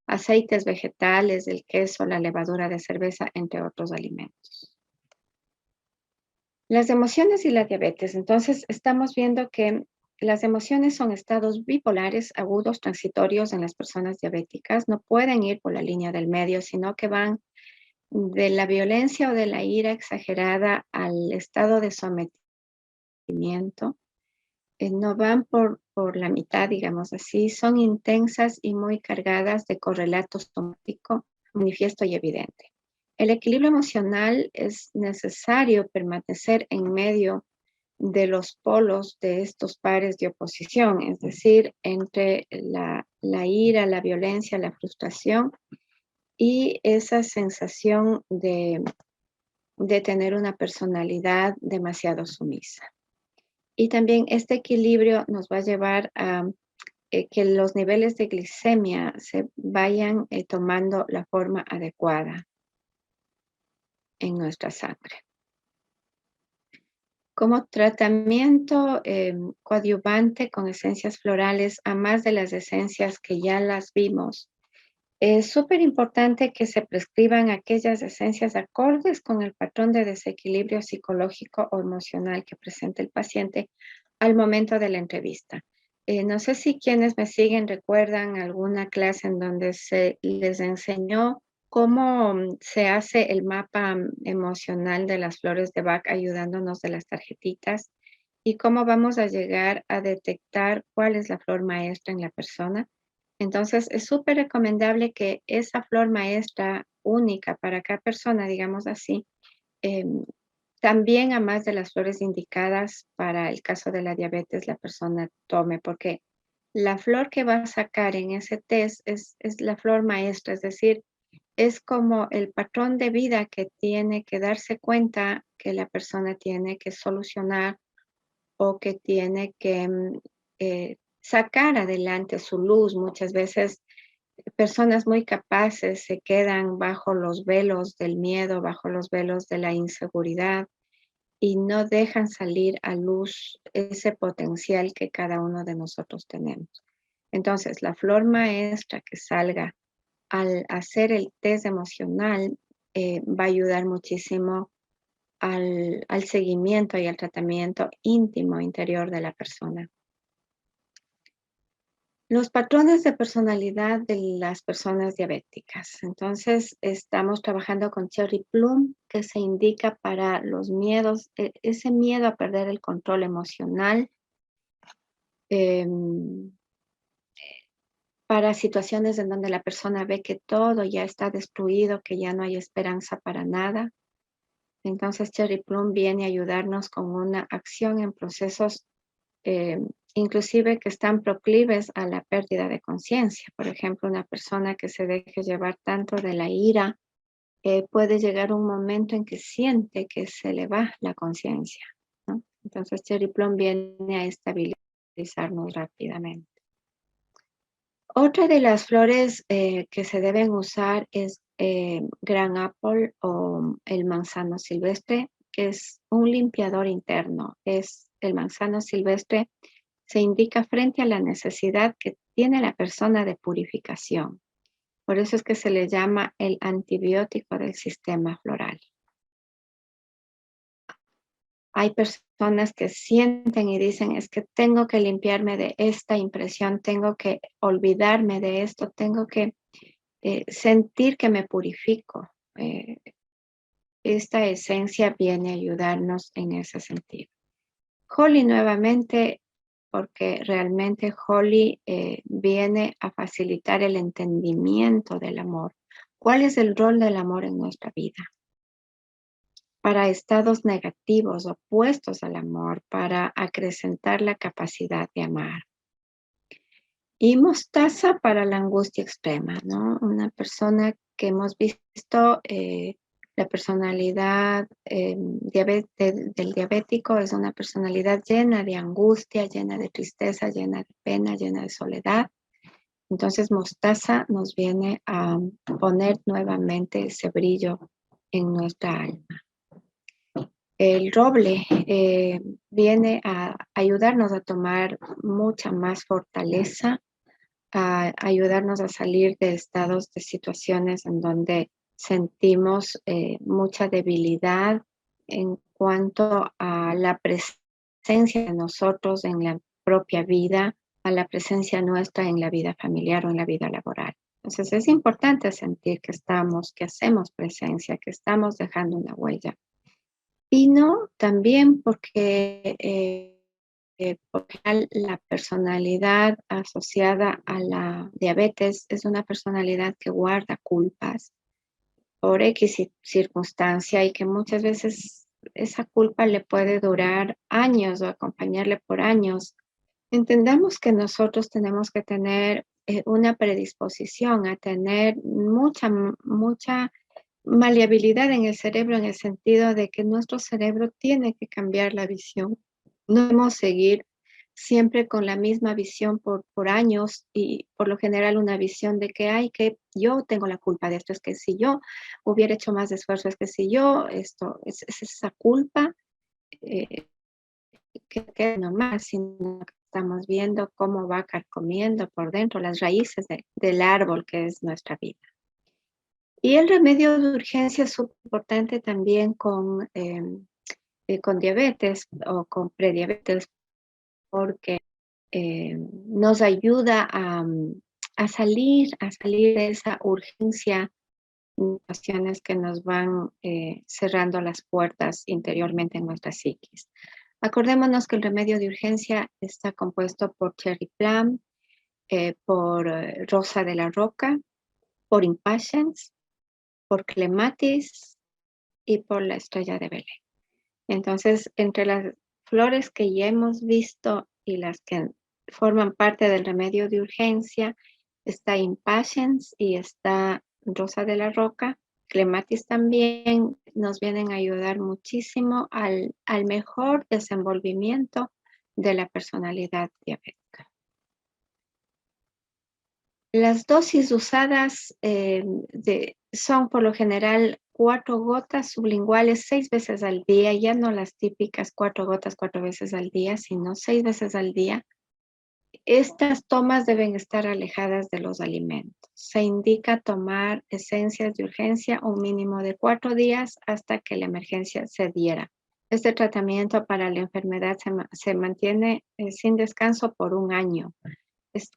aceites vegetales, el queso, la levadura de cerveza, entre otros alimentos. Las emociones y la diabetes. Entonces, estamos viendo que las emociones son estados bipolares agudos transitorios en las personas diabéticas. No pueden ir por la línea del medio, sino que van de la violencia o de la ira exagerada al estado de sometimiento. No van por la mitad, digamos así. Son intensas y muy cargadas de correlato somático, manifiesto y evidente. El equilibrio emocional es necesario permanecer en medio de los polos de estos pares de oposición, es decir, entre la ira, la violencia, la frustración y esa sensación de de tener una personalidad demasiado sumisa. Y también este equilibrio nos va a llevar a que los niveles de glicemia se vayan tomando la forma adecuada en nuestra sangre. Como tratamiento coadyuvante con esencias florales, a más de las esencias que ya las vimos, es súper importante que se prescriban aquellas esencias acordes con el patrón de desequilibrio psicológico o emocional que presenta el paciente al momento de la entrevista. No sé si quienes me siguen recuerdan alguna clase en donde se les enseñó cómo se hace el mapa emocional de las flores de Bach ayudándonos de las tarjetitas y cómo vamos a llegar a detectar cuál es la flor maestra en la persona. Entonces, es súper recomendable que esa flor maestra única para cada persona, digamos así, em, también a más de las flores indicadas para el caso de la diabetes, la persona tome, porque la flor que va a sacar en ese test es la flor maestra, es decir, es como el patrón de vida que tiene que darse cuenta que la persona tiene que solucionar o que tiene que sacar adelante su luz. Muchas veces personas muy capaces se quedan bajo los velos del miedo, bajo los velos de la inseguridad y no dejan salir a luz ese potencial que cada uno de nosotros tenemos. Entonces, la flor maestra que salga al hacer el test emocional va a ayudar muchísimo al seguimiento y al tratamiento íntimo interior de la persona. Los patrones de personalidad de las personas diabéticas. Entonces, estamos trabajando con Cherry Plum, que se indica para los miedos, ese miedo a perder el control emocional, para situaciones en donde la persona ve que todo ya está destruido, que ya no hay esperanza para nada. Entonces, Cherry Plum viene a ayudarnos con una acción en procesos inclusive que están proclives a la pérdida de conciencia. Por ejemplo, una persona que se deje llevar tanto de la ira puede llegar un momento en que siente que se le va la conciencia, ¿no? Entonces, Cherry Plum viene a estabilizarnos rápidamente. Otra de las flores que se deben usar es Gran Apple o el manzano silvestre, que es un limpiador interno. Es el manzano silvestre se indica frente a la necesidad que tiene la persona de purificación. Por eso es que se le llama el antibiótico del sistema floral. Hay personas que sienten y dicen, es que tengo que limpiarme de esta impresión, tengo que olvidarme de esto, tengo que sentir que me purifico. Esta esencia viene a ayudarnos en ese sentido. Holly nuevamente, porque realmente Holly viene a facilitar el entendimiento del amor. ¿Cuál es el rol del amor en nuestra vida? Para estados negativos opuestos al amor, para acrecentar la capacidad de amar. Y mostaza para la angustia extrema, ¿no? Una persona que hemos visto, la personalidad del diabético es una personalidad llena de angustia, llena de tristeza, llena de pena, llena de soledad. Entonces, mostaza nos viene a poner nuevamente ese brillo en nuestra alma. El roble viene a ayudarnos a tomar mucha más fortaleza, a ayudarnos a salir de estados, de situaciones en donde sentimos mucha debilidad en cuanto a la presencia de nosotros en la propia vida, a la presencia nuestra en la vida familiar o en la vida laboral. Entonces es importante sentir que estamos, que hacemos presencia, que estamos dejando una huella. Vino también porque la personalidad asociada a la diabetes es una personalidad que guarda culpas por X circunstancia y que muchas veces esa culpa le puede durar años o acompañarle por años. Entendamos que nosotros tenemos que tener una predisposición a tener mucha maleabilidad en el cerebro en el sentido de que nuestro cerebro tiene que cambiar la visión. No podemos seguir siempre con la misma visión por años y por lo general una visión de que, ay, que yo tengo la culpa de esto, es que si yo hubiera hecho más esfuerzo, es que si yo, esto, es esa culpa eh, que queda nomás, sino que estamos viendo cómo va carcomiendo por dentro las raíces del árbol que es nuestra vida. Y el remedio de urgencia es súper importante también con diabetes o con prediabetes, porque nos ayuda a salir de esa urgencia, situaciones que nos van cerrando las puertas interiormente en nuestra psiquis. Acordémonos que el remedio de urgencia está compuesto por cherry plum, por rosa de la roca, por impatiens, por clematis y por la estrella de Belén. Entonces, entre las flores que ya hemos visto y las que forman parte del remedio de urgencia, está impatiens y está rosa de la roca. Clematis también nos vienen a ayudar muchísimo al mejor desenvolvimiento de la personalidad diabética. Las dosis usadas son por lo general 4 gotas sublinguales 6 veces al día, ya no las típicas 4 gotas 4 veces al día, sino 6 veces al día. Estas tomas deben estar alejadas de los alimentos. Se indica tomar esencias de urgencia un mínimo de 4 días hasta que la emergencia se diera. Este tratamiento para la enfermedad se mantiene sin descanso por 1 año.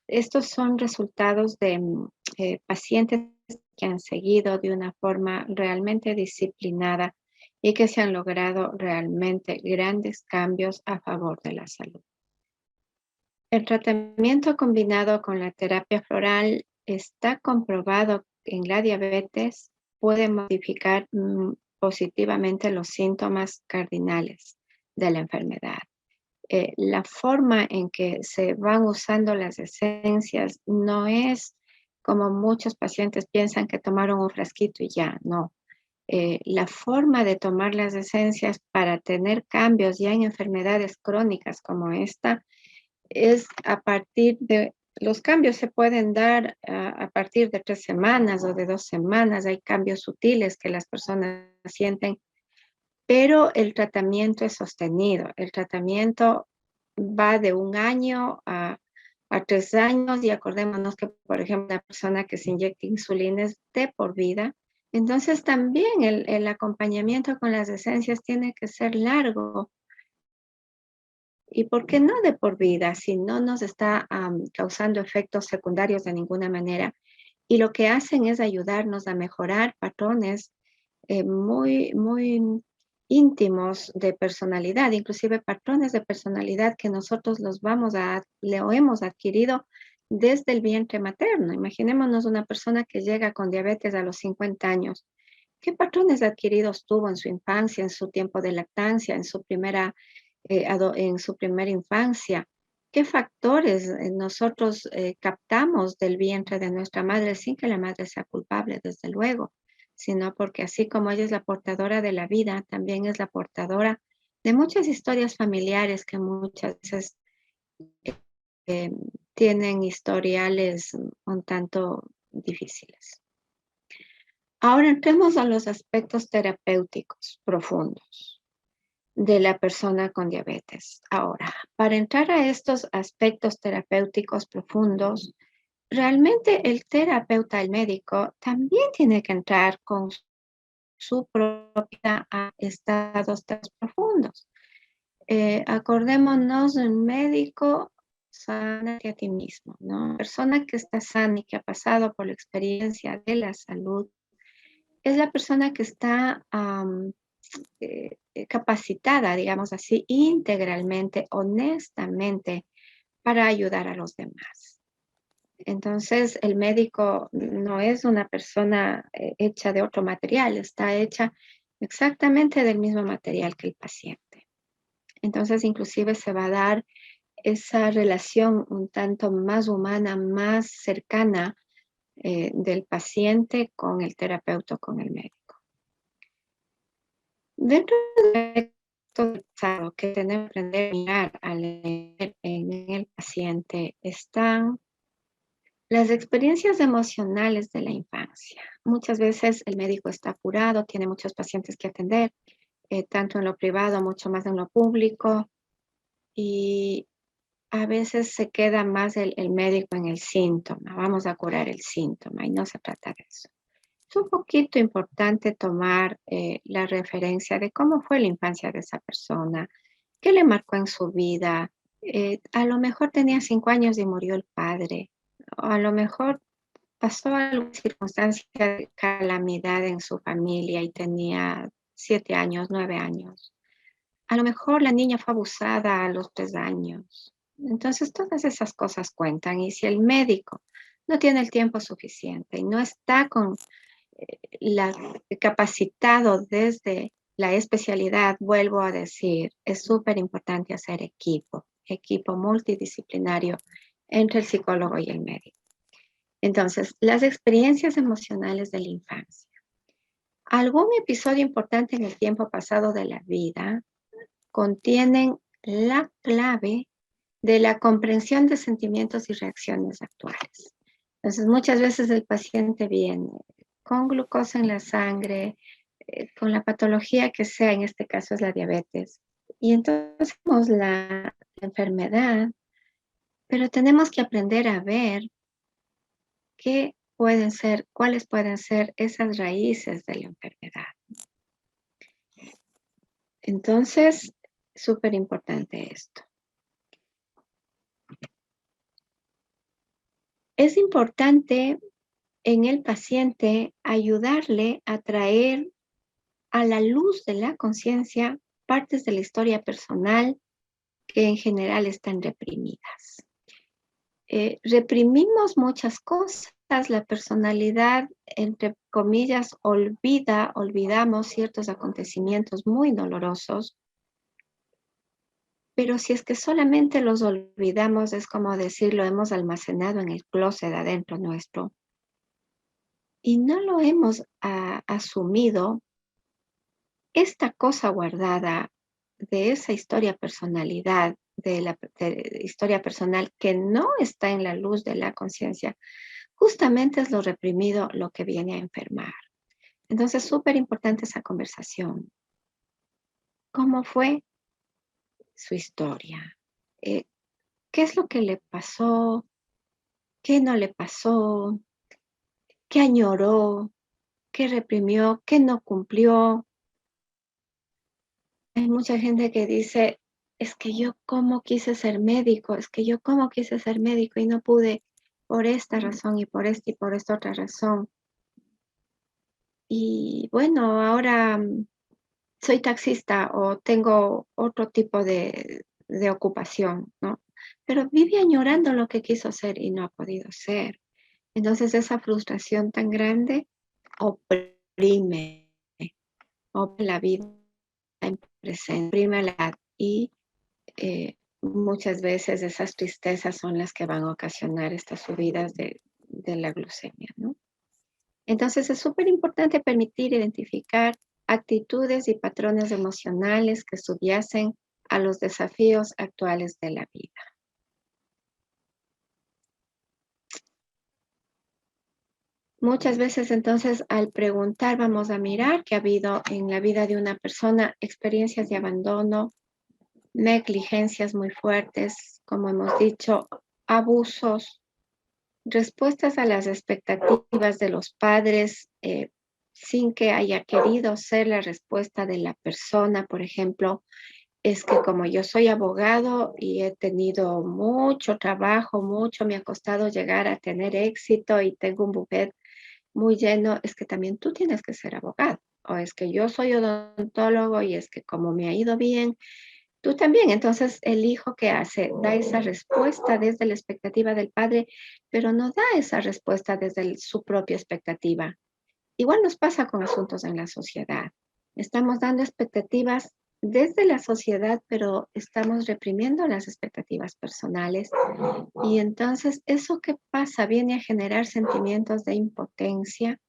Estos son resultados de pacientes que han seguido de una forma realmente disciplinada y que se han logrado realmente grandes cambios a favor de la salud. El tratamiento combinado con la terapia floral está comprobado en la diabetes, puede modificar positivamente los síntomas cardinales de la enfermedad. La forma en que se van usando las esencias no es como muchos pacientes piensan que tomaron un frasquito y ya, no. La forma de tomar las esencias para tener cambios ya en enfermedades crónicas como esta es a partir de, los cambios se pueden dar a partir de 3 semanas o de 2 semanas, hay cambios sutiles que las personas sienten, pero el tratamiento es sostenido. El tratamiento va de 1 año a 3 años y acordémonos que, por ejemplo, una persona que se inyecta insulina es de por vida. Entonces también el acompañamiento con las esencias tiene que ser largo. ¿Y por qué no de por vida? Si no nos está causando efectos secundarios de ninguna manera. Y lo que hacen es ayudarnos a mejorar patrones muy, muy íntimos de personalidad, inclusive patrones de personalidad que nosotros lo hemos adquirido desde el vientre materno. Imaginémonos una persona que llega con diabetes a los 50 años. ¿Qué patrones adquiridos tuvo en su infancia, en su tiempo de lactancia, en su primera infancia? ¿Qué factores nosotros captamos del vientre de nuestra madre sin que la madre sea culpable, desde luego? Sino porque así como ella es la portadora de la vida, también es la portadora de muchas historias familiares que muchas veces eh, tienen historiales un tanto difíciles. Ahora entremos a los aspectos terapéuticos profundos de la persona con diabetes. Ahora, para entrar a estos aspectos terapéuticos profundos, realmente el terapeuta, el médico, también tiene que entrar con su propia a estados tan profundos. Acordémonos, el médico sana a ti mismo, ¿no? La persona que está sana y que ha pasado por la experiencia de la salud es la persona que está capacitada, digamos así, integralmente, honestamente, para ayudar a los demás. Entonces, el médico no es una persona hecha de otro material, está hecha exactamente del mismo material que el paciente. Entonces, inclusive se va a dar esa relación un tanto más humana, más cercana del paciente con el terapeuta, con el médico. Dentro de todo lo que tenemos que aprender a mirar al leer en el paciente están las experiencias emocionales de la infancia. Muchas veces el médico está apurado, tiene muchos pacientes que atender, tanto en lo privado, mucho más en lo público, y a veces se queda más el médico en el síntoma. Vamos a curar el síntoma y no se trata de eso. Es un poquito importante tomar la referencia de cómo fue la infancia de esa persona, qué le marcó en su vida. A lo mejor tenía 5 años y murió el padre, o a lo mejor pasó alguna circunstancia de calamidad en su familia y tenía 7 años, 9 años. A lo mejor la niña fue abusada a los 3 años. Entonces, todas esas cosas cuentan. Y si el médico no tiene el tiempo suficiente y no está la, capacitado desde la especialidad, vuelvo a decir, es súper importante hacer equipo multidisciplinario entre el psicólogo y el médico. Entonces, las experiencias emocionales de la infancia. Algún episodio importante en el tiempo pasado de la vida contienen la clave de la comprensión de sentimientos y reacciones actuales. Entonces, muchas veces el paciente viene con glucosa en la sangre, con la patología que sea, en este caso es la diabetes, y entonces vemos la enfermedad, pero tenemos que aprender a ver cuáles pueden ser esas raíces de la enfermedad. Entonces, súper importante esto. Es importante en el paciente ayudarle a traer a la luz de la conciencia partes de la historia personal que en general están reprimidas. Reprimimos muchas cosas, la personalidad, entre comillas, olvidamos ciertos acontecimientos muy dolorosos, pero si es que solamente los olvidamos, es como decir, lo hemos almacenado en el closet adentro nuestro y no lo hemos asumido. Esta cosa guardada de esa historia de la historia personal que no está en la luz de la conciencia, justamente es lo reprimido lo que viene a enfermar. Entonces, súper importante esa conversación. ¿Cómo fue su historia? Eh, ¿Qué es lo que le pasó? ¿Qué no le pasó? ¿Qué añoró? ¿Qué reprimió? ¿Qué no cumplió? Hay mucha gente que dice, es que yo cómo quise ser médico, es que yo cómo quise ser médico y no pude por esta razón y por esta y por esta otra razón. Y bueno, ahora soy taxista o tengo otro tipo de ocupación, ¿no? Pero vive añorando lo que quiso ser y no ha podido ser. Entonces esa frustración tan grande oprime, oprime la vida en presente, oprime la edad y muchas veces esas tristezas son las que van a ocasionar estas subidas de la glucemia, ¿no? Entonces es súper importante permitir identificar actitudes y patrones emocionales que subyacen a los desafíos actuales de la vida. Muchas veces entonces al preguntar vamos a mirar que ha habido en la vida de una persona experiencias de abandono, negligencias muy fuertes, como hemos dicho, abusos, respuestas a las expectativas de los padres sin que haya querido ser la respuesta de la persona. Por ejemplo, es que como yo soy abogado y he tenido mucho trabajo, me ha costado llegar a tener éxito y tengo un buffet muy lleno, es que también tú tienes que ser abogado. O es que yo soy odontólogo y es que como me ha ido bien, tú también. Entonces, el hijo que hace, da esa respuesta desde la expectativa del padre, pero no da esa respuesta desde su propia expectativa. Igual nos pasa con asuntos en la sociedad. Estamos dando expectativas desde la sociedad, pero estamos reprimiendo las expectativas personales. Y entonces, eso que pasa viene a generar sentimientos de impotencia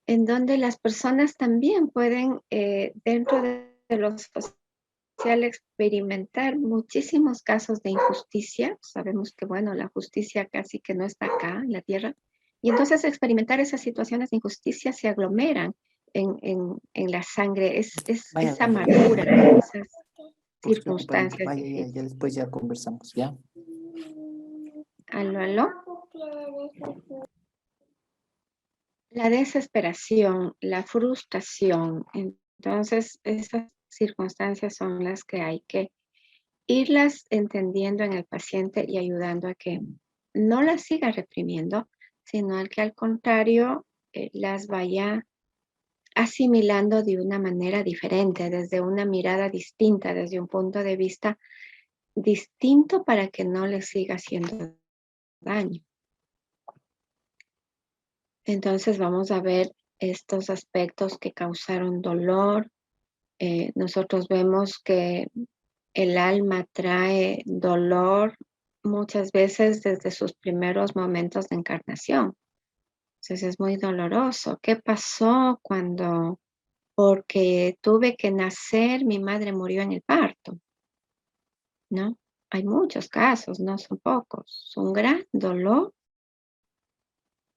en donde las personas también pueden, dentro de lo social, experimentar muchísimos casos de injusticia. Sabemos que, bueno, la justicia casi que no está acá en la tierra. Y entonces experimentar esas situaciones de injusticia se aglomeran en la sangre. Vaya, Es vaya, amargura, esas por su compañía. circunstancias Vaya, ya, ya difíciles. después ya conversamos, ¿ya? Aló, aló. La desesperación, la frustración. Entonces, esas circunstancias son las que hay que irlas entendiendo en el paciente y ayudando a que no las siga reprimiendo, sino al que al contrario las vaya asimilando de una manera diferente, desde una mirada distinta, desde un punto de vista distinto para que no le siga haciendo daño. Entonces vamos a ver estos aspectos que causaron dolor. Nosotros vemos que el alma trae dolor muchas veces desde sus primeros momentos de encarnación. Entonces es muy doloroso. ¿Qué pasó cuando, porque tuve que nacer, mi madre murió en el parto? ¿No? Hay muchos casos, no son pocos. Es un gran dolor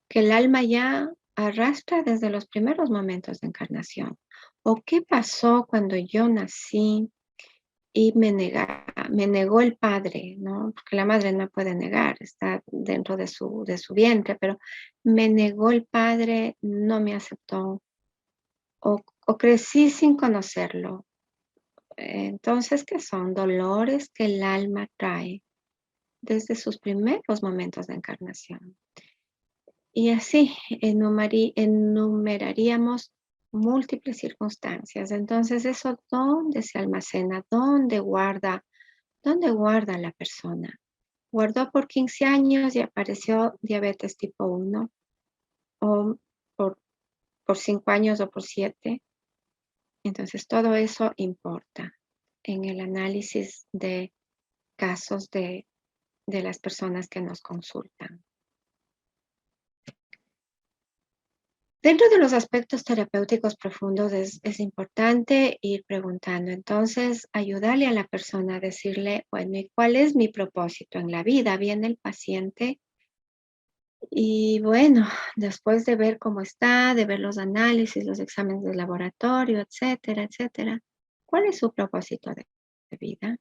que el alma ya arrastra desde los primeros momentos de encarnación. ¿O qué pasó cuando yo nací y me negó el padre, ¿no? Porque la madre no puede negar, está dentro de su vientre, pero me negó el padre, no me aceptó, o crecí sin conocerlo. Entonces, ¿qué son? Dolores que el alma trae desde sus primeros momentos de encarnación. Y así enumeraríamos múltiples circunstancias. Entonces, ¿eso dónde se almacena? ¿Dónde guarda la persona? Guardó por 15 años y apareció diabetes tipo 1, o por, por 5 años o por 7. Entonces, todo eso importa en el análisis de casos de las personas que nos consultan. Dentro de los aspectos terapéuticos profundos es importante ir preguntando, entonces ayudarle a la persona a decirle, bueno, ¿y cuál es mi propósito en la vida? Viene el paciente y bueno, después de ver cómo está, de ver los análisis, los exámenes de laboratorio, etcétera, etcétera, ¿cuál es su propósito de vida?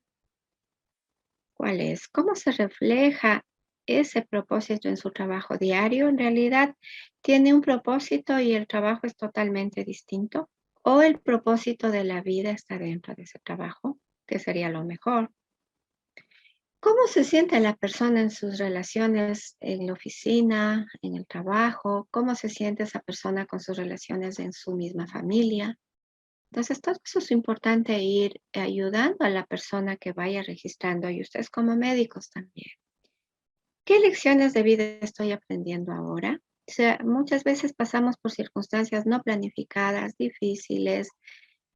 ¿Cuál es? ¿Cómo se refleja ese propósito en su trabajo diario? ¿En realidad tiene un propósito y el trabajo es totalmente distinto? ¿O el propósito de la vida está dentro de ese trabajo, que sería lo mejor? ¿Cómo se siente la persona en sus relaciones en la oficina, en el trabajo? ¿Cómo se siente esa persona con sus relaciones en su misma familia? Entonces, todo eso es importante ir ayudando a la persona que vaya registrando y ustedes como médicos también. ¿Qué lecciones de vida estoy aprendiendo ahora? O sea, muchas veces pasamos por circunstancias no planificadas, difíciles.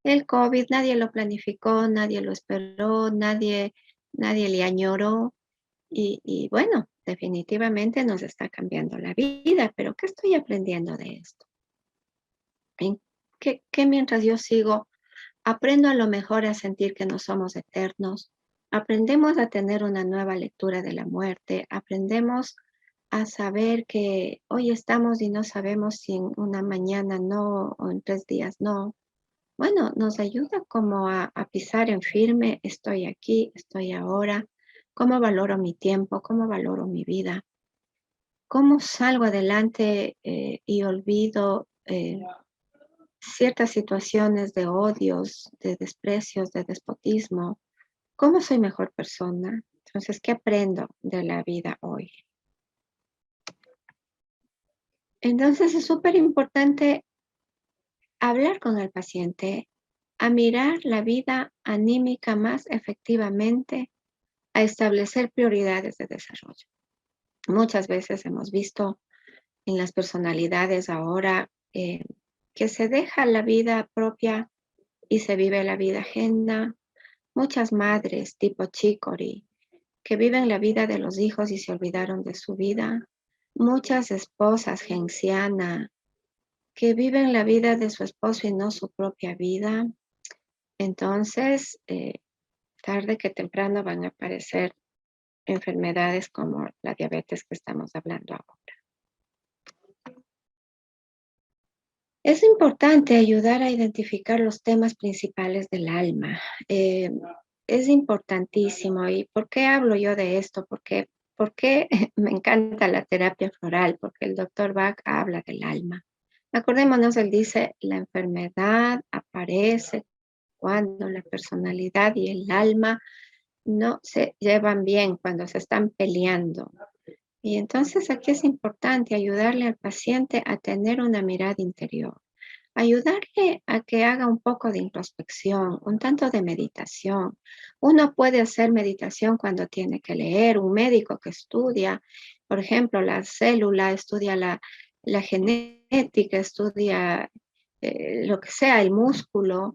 El COVID, nadie lo planificó, nadie lo esperó, nadie le añoró. Y bueno, definitivamente nos está cambiando la vida, pero ¿qué estoy aprendiendo de esto? ¿En qué mientras yo sigo aprendo a lo mejor a sentir que no somos eternos? Aprendemos a tener una nueva lectura de la muerte. Aprendemos a saber que hoy estamos y no sabemos si en una mañana no o en 3 días no. Bueno, nos ayuda como a pisar en firme, estoy aquí, estoy ahora, cómo valoro mi tiempo, cómo valoro mi vida, cómo salgo adelante y olvido ciertas situaciones de odios, de desprecios, de despotismo. ¿Cómo soy mejor persona? Entonces, ¿qué aprendo de la vida hoy? Entonces, es súper importante hablar con el paciente, a mirar la vida anímica más efectivamente, a establecer prioridades de desarrollo. Muchas veces hemos visto en las personalidades ahora que se deja la vida propia y se vive la vida ajena. Muchas madres tipo Chicory que viven la vida de los hijos y se olvidaron de su vida. Muchas esposas genciana que viven la vida de su esposo y no su propia vida, entonces tarde que temprano van a aparecer enfermedades como la diabetes que estamos hablando ahora. Es importante ayudar a identificar los temas principales del alma. Es importantísimo. ¿Y por qué hablo yo de esto? ¿Por qué me encanta la terapia floral? Porque el doctor Bach habla del alma. Acordémonos, él dice, la enfermedad aparece cuando la personalidad y el alma no se llevan bien, cuando se están peleando. Y entonces aquí es importante ayudarle al paciente a tener una mirada interior, ayudarle a que haga un poco de introspección, un tanto de meditación. Uno puede hacer meditación cuando tiene que leer, un médico que estudia, por ejemplo, la célula, estudia la genética, estudia lo que sea, el músculo,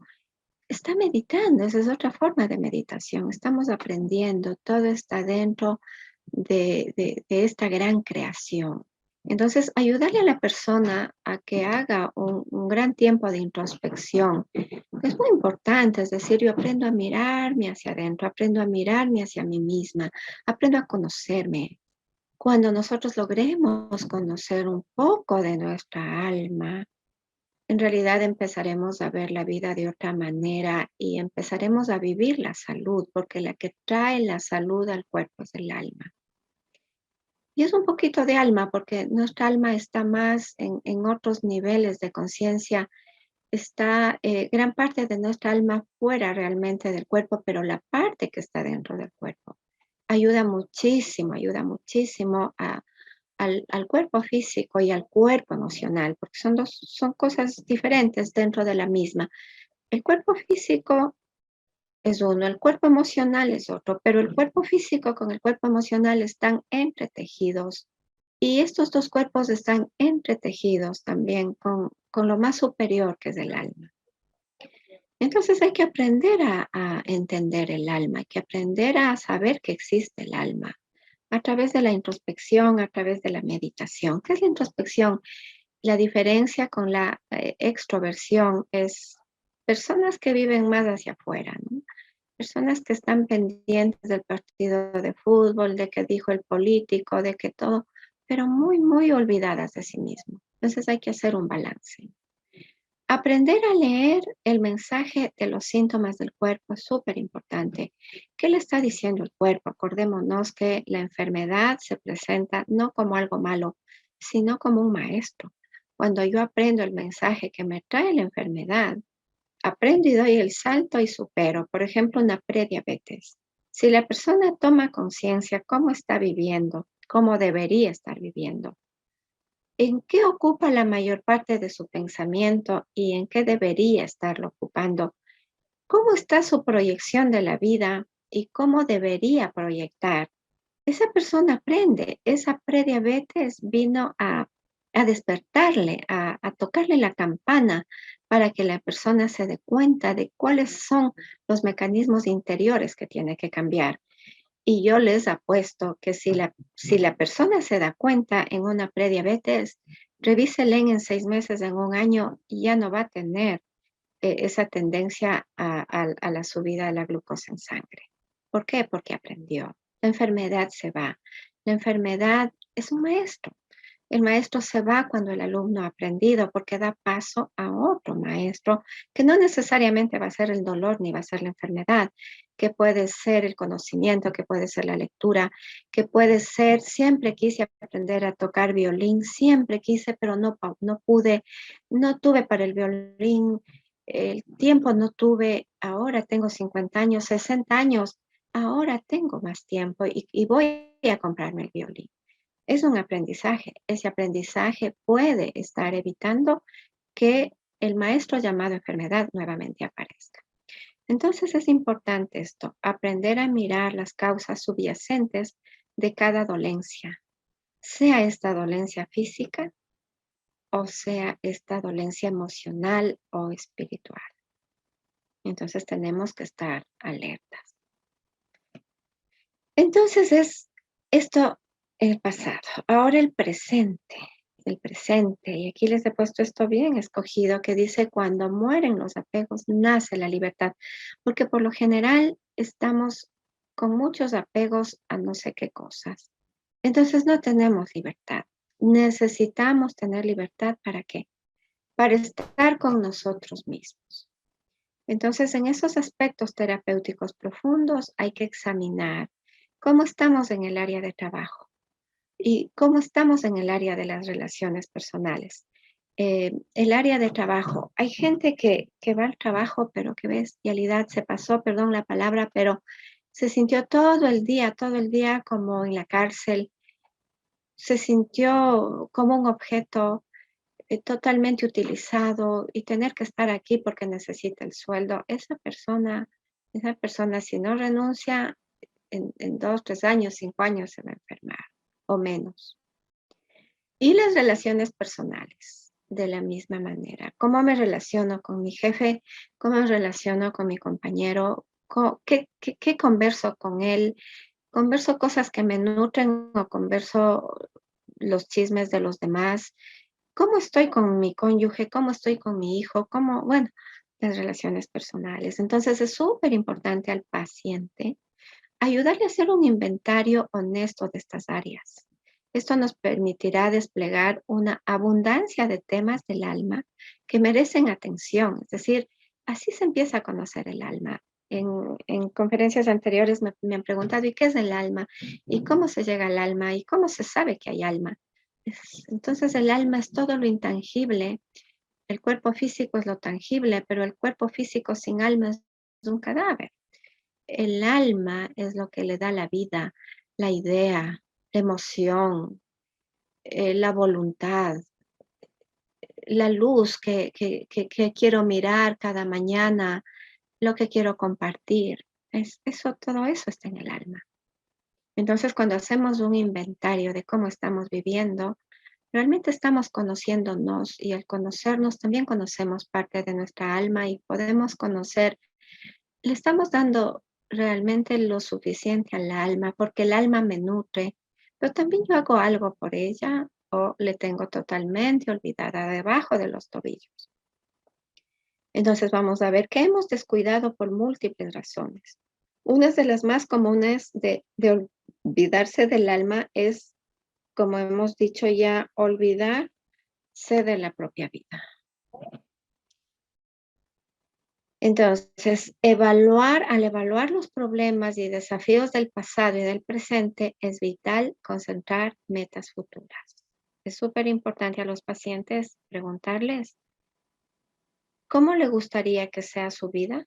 está meditando, esa es otra forma de meditación. Estamos aprendiendo, todo está dentro de esta gran creación. Entonces, ayudarle a la persona a que haga un gran tiempo de introspección es muy importante. Es decir, yo aprendo a mirarme hacia adentro, aprendo a mirarme hacia mí misma, aprendo a conocerme. Cuando nosotros logremos conocer un poco de nuestra alma, en realidad empezaremos a ver la vida de otra manera y empezaremos a vivir la salud, porque la que trae la salud al cuerpo es el alma. Y es un poquito de alma, porque nuestra alma está más en otros niveles de conciencia. Está gran parte de nuestra alma fuera realmente del cuerpo, pero la parte que está dentro del cuerpo ayuda muchísimo al cuerpo físico y al cuerpo emocional, porque son cosas diferentes dentro de la misma. El cuerpo físico es uno, el cuerpo emocional es otro, pero el cuerpo físico con el cuerpo emocional están entretejidos. Y estos dos cuerpos están entretejidos también con lo más superior que es el alma. Entonces hay que aprender a entender el alma, hay que aprender a saber que existe el alma a través de la introspección, a través de la meditación. ¿Qué es la introspección? La diferencia con la extroversión es personas que viven más hacia afuera, ¿no? Personas que están pendientes del partido de fútbol, de qué dijo el político, de que todo, pero muy olvidadas de sí mismo. Entonces hay que hacer un balance. Aprender a leer el mensaje de los síntomas del cuerpo es súper importante. ¿Qué le está diciendo el cuerpo? Acordémonos que la enfermedad se presenta no como algo malo, sino como un maestro. Cuando yo aprendo el mensaje que me trae la enfermedad, aprendo y doy el salto y supero. Por ejemplo, una prediabetes. Si la persona toma conciencia cómo está viviendo, cómo debería estar viviendo, ¿en qué ocupa la mayor parte de su pensamiento y en qué debería estarlo ocupando? ¿Cómo está su proyección de la vida y cómo debería proyectar? Esa persona aprende. Esa prediabetes vino a despertarle, a tocarle la campana para que la persona se dé cuenta de cuáles son los mecanismos interiores que tiene que cambiar. Y yo les apuesto que si la persona se da cuenta en una prediabetes, revísele en 6 meses, en un año, y ya no va a tener esa tendencia a la subida de la glucosa en sangre. ¿Por qué? Porque aprendió. La enfermedad se va. La enfermedad es un maestro. El maestro se va cuando el alumno ha aprendido porque da paso a otro maestro que no necesariamente va a ser el dolor ni va a ser la enfermedad, que puede ser el conocimiento, que puede ser la lectura, que puede ser, siempre quise aprender a tocar violín, siempre quise, pero no pude, no tuve para el violín, el tiempo no tuve, ahora tengo 50 años, 60 años, ahora tengo más tiempo y voy a comprarme el violín. Es un aprendizaje. Ese aprendizaje puede estar evitando que el maestro llamado enfermedad nuevamente aparezca. Entonces es importante esto, aprender a mirar las causas subyacentes de cada dolencia, sea esta dolencia física o sea esta dolencia emocional o espiritual. Entonces tenemos que estar alertas. Entonces es esto el pasado, ahora el presente. del presente. Y aquí les he puesto esto bien escogido, que dice, cuando mueren los apegos, nace la libertad. Porque por lo general estamos con muchos apegos a no sé qué cosas. Entonces no tenemos libertad. Necesitamos tener libertad, ¿para qué? Para estar con nosotros mismos. Entonces, en esos aspectos terapéuticos profundos hay que examinar cómo estamos en el área de trabajo y cómo estamos en el área de las relaciones personales. El área de trabajo, hay gente que va al trabajo, pero que bestialidad, se pasó, perdón la palabra, pero se sintió todo el día como en la cárcel, se sintió como un objeto totalmente utilizado y tener que estar aquí porque necesita el sueldo. Esa persona si no renuncia en 2, 3 años, 5 años se va a enfermar o menos. Y las relaciones personales, de la misma manera. ¿Cómo me relaciono con mi jefe? ¿Cómo me relaciono con mi compañero? ¿Qué converso con él? ¿Converso cosas que me nutren o converso los chismes de los demás? ¿Cómo estoy con mi cónyuge? ¿Cómo estoy con mi hijo? Bueno, las relaciones personales. Entonces es súper importante al paciente ayudarle a hacer un inventario honesto de estas áreas. Esto nos permitirá desplegar una abundancia de temas del alma que merecen atención. Es decir, así se empieza a conocer el alma. En conferencias anteriores me han preguntado, ¿y qué es el alma? ¿Y cómo se llega al alma? ¿Y cómo se sabe que hay alma? Entonces el alma es todo lo intangible. El cuerpo físico es lo tangible, pero el cuerpo físico sin alma es un cadáver. El alma es lo que le da la vida, la idea, la emoción, la voluntad, la luz que quiero mirar cada mañana, lo que quiero compartir. Todo eso está en el alma. Entonces, cuando hacemos un inventario de cómo estamos viviendo, realmente estamos conociéndonos, y al conocernos también conocemos parte de nuestra alma y podemos conocer, le estamos dando realmente lo suficiente al alma, porque el alma me nutre, pero también yo hago algo por ella o le tengo totalmente olvidada debajo de los tobillos. Entonces vamos a ver que hemos descuidado por múltiples razones. Una de las más comunes de olvidarse del alma es, como hemos dicho ya, olvidarse de la propia vida. Entonces, al evaluar los problemas y desafíos del pasado y del presente, es vital concentrar metas futuras. Es súper importante a los pacientes preguntarles, ¿cómo le gustaría que sea su vida?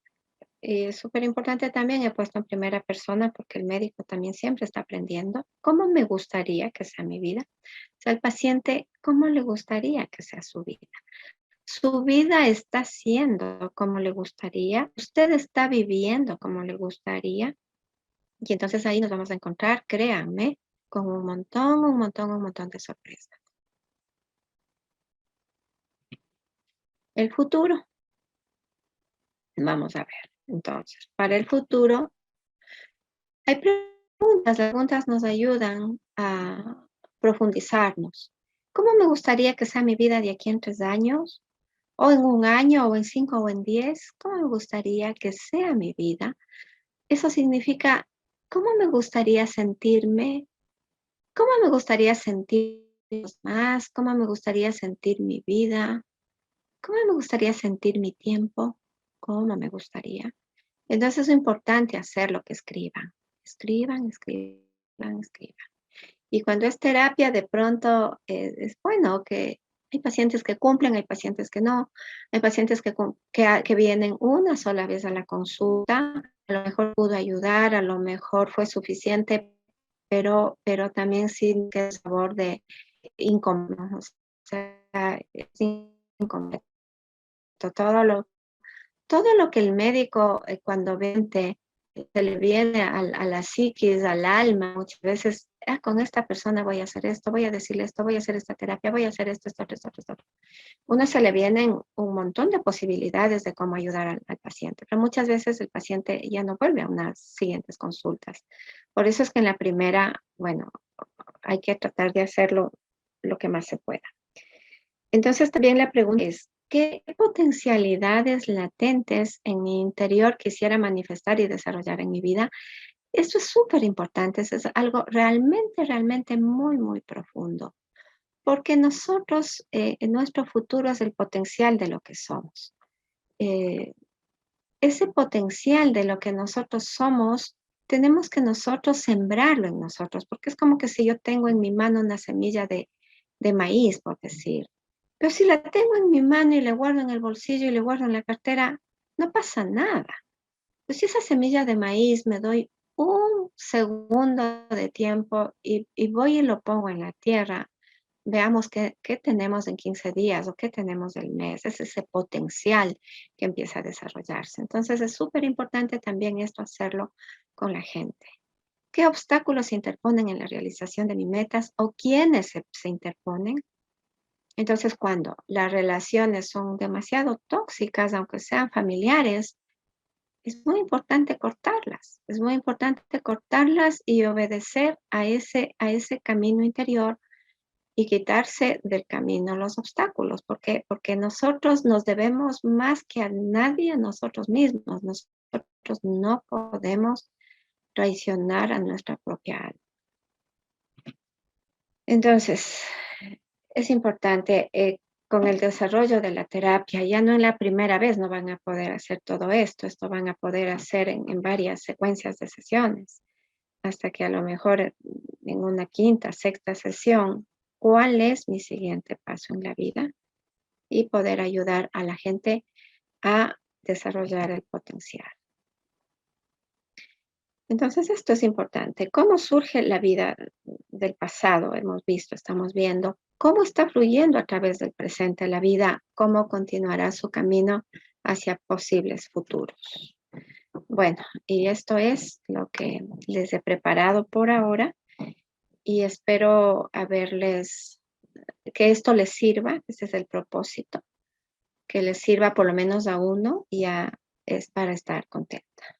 Y es súper importante también, he puesto en primera persona porque el médico también siempre está aprendiendo. ¿Cómo me gustaría que sea mi vida? O sea, el paciente, ¿cómo le gustaría que sea su vida? Su vida está siendo como le gustaría. Usted está viviendo como le gustaría. Y entonces ahí nos vamos a encontrar, créanme, con un montón de sorpresas. El futuro. Vamos a ver. Entonces, para el futuro, hay preguntas. Las preguntas nos ayudan a profundizarnos. ¿Cómo me gustaría que sea mi vida de aquí en 3 años? ¿O en 1 año? ¿O en 5? ¿O en 10? ¿Cómo me gustaría que sea mi vida? Eso significa, ¿cómo me gustaría sentirme? ¿Cómo me gustaría sentir más? ¿Cómo me gustaría sentir mi vida? ¿Cómo me gustaría sentir mi tiempo? ¿Cómo me gustaría? Entonces es importante hacer lo que escriban. Escriban. Y cuando es terapia, de pronto es bueno que hay pacientes que cumplen, hay pacientes que no, hay pacientes que vienen una sola vez a la consulta, a lo mejor pudo ayudar, a lo mejor fue suficiente, pero también sin que el sabor de incompleto, o sea, es incompleto. Todo lo que el médico cuando vente se le viene a la psiquis, al alma, muchas veces, con esta persona voy a hacer esto, voy a decirle esto, voy a hacer esta terapia, voy a hacer esto. Uno se le vienen un montón de posibilidades de cómo ayudar al paciente, pero muchas veces el paciente ya no vuelve a unas siguientes consultas. Por eso es que en la primera, bueno, hay que tratar de hacerlo lo que más se pueda. Entonces también la pregunta es, ¿qué potencialidades latentes en mi interior quisiera manifestar y desarrollar en mi vida? Esto es súper importante, eso es algo realmente, realmente muy, muy profundo, porque nosotros, en nuestro futuro es el potencial de lo que somos. Eh, Ese potencial de lo que nosotros somos, tenemos que nosotros sembrarlo en nosotros, porque es como que si yo tengo en mi mano una semilla de maíz, por decir, pero si la tengo en mi mano y le guardo en el bolsillo y le guardo en la cartera, no pasa nada. Pues si esa semilla de maíz me doy un segundo de tiempo y voy y lo pongo en la tierra, veamos qué tenemos en 15 días o qué tenemos del mes. Es ese potencial que empieza a desarrollarse. Entonces es súper importante también esto hacerlo con la gente. ¿Qué obstáculos se interponen en la realización de mis metas o quiénes se interponen? Entonces, cuando las relaciones son demasiado tóxicas, aunque sean familiares, es muy importante cortarlas. Es muy importante cortarlas y obedecer a ese camino interior y quitarse del camino los obstáculos. ¿Por qué? Porque nosotros nos debemos más que a nadie, a nosotros mismos. Nosotros no podemos traicionar a nuestra propia alma. Entonces, es importante con el desarrollo de la terapia, ya no en la primera vez no van a poder hacer todo esto, esto van a poder hacer en varias secuencias de sesiones, hasta que a lo mejor en una quinta, sexta sesión, ¿cuál es mi siguiente paso en la vida? Y poder ayudar a la gente a desarrollar el potencial. Entonces, esto es importante. ¿Cómo surge la vida del pasado? Hemos visto, estamos viendo cómo está fluyendo a través del presente la vida, cómo continuará su camino hacia posibles futuros. Bueno, y esto es lo que les he preparado por ahora y espero que esto les sirva, ese es el propósito, que les sirva por lo menos a uno y es para estar contenta.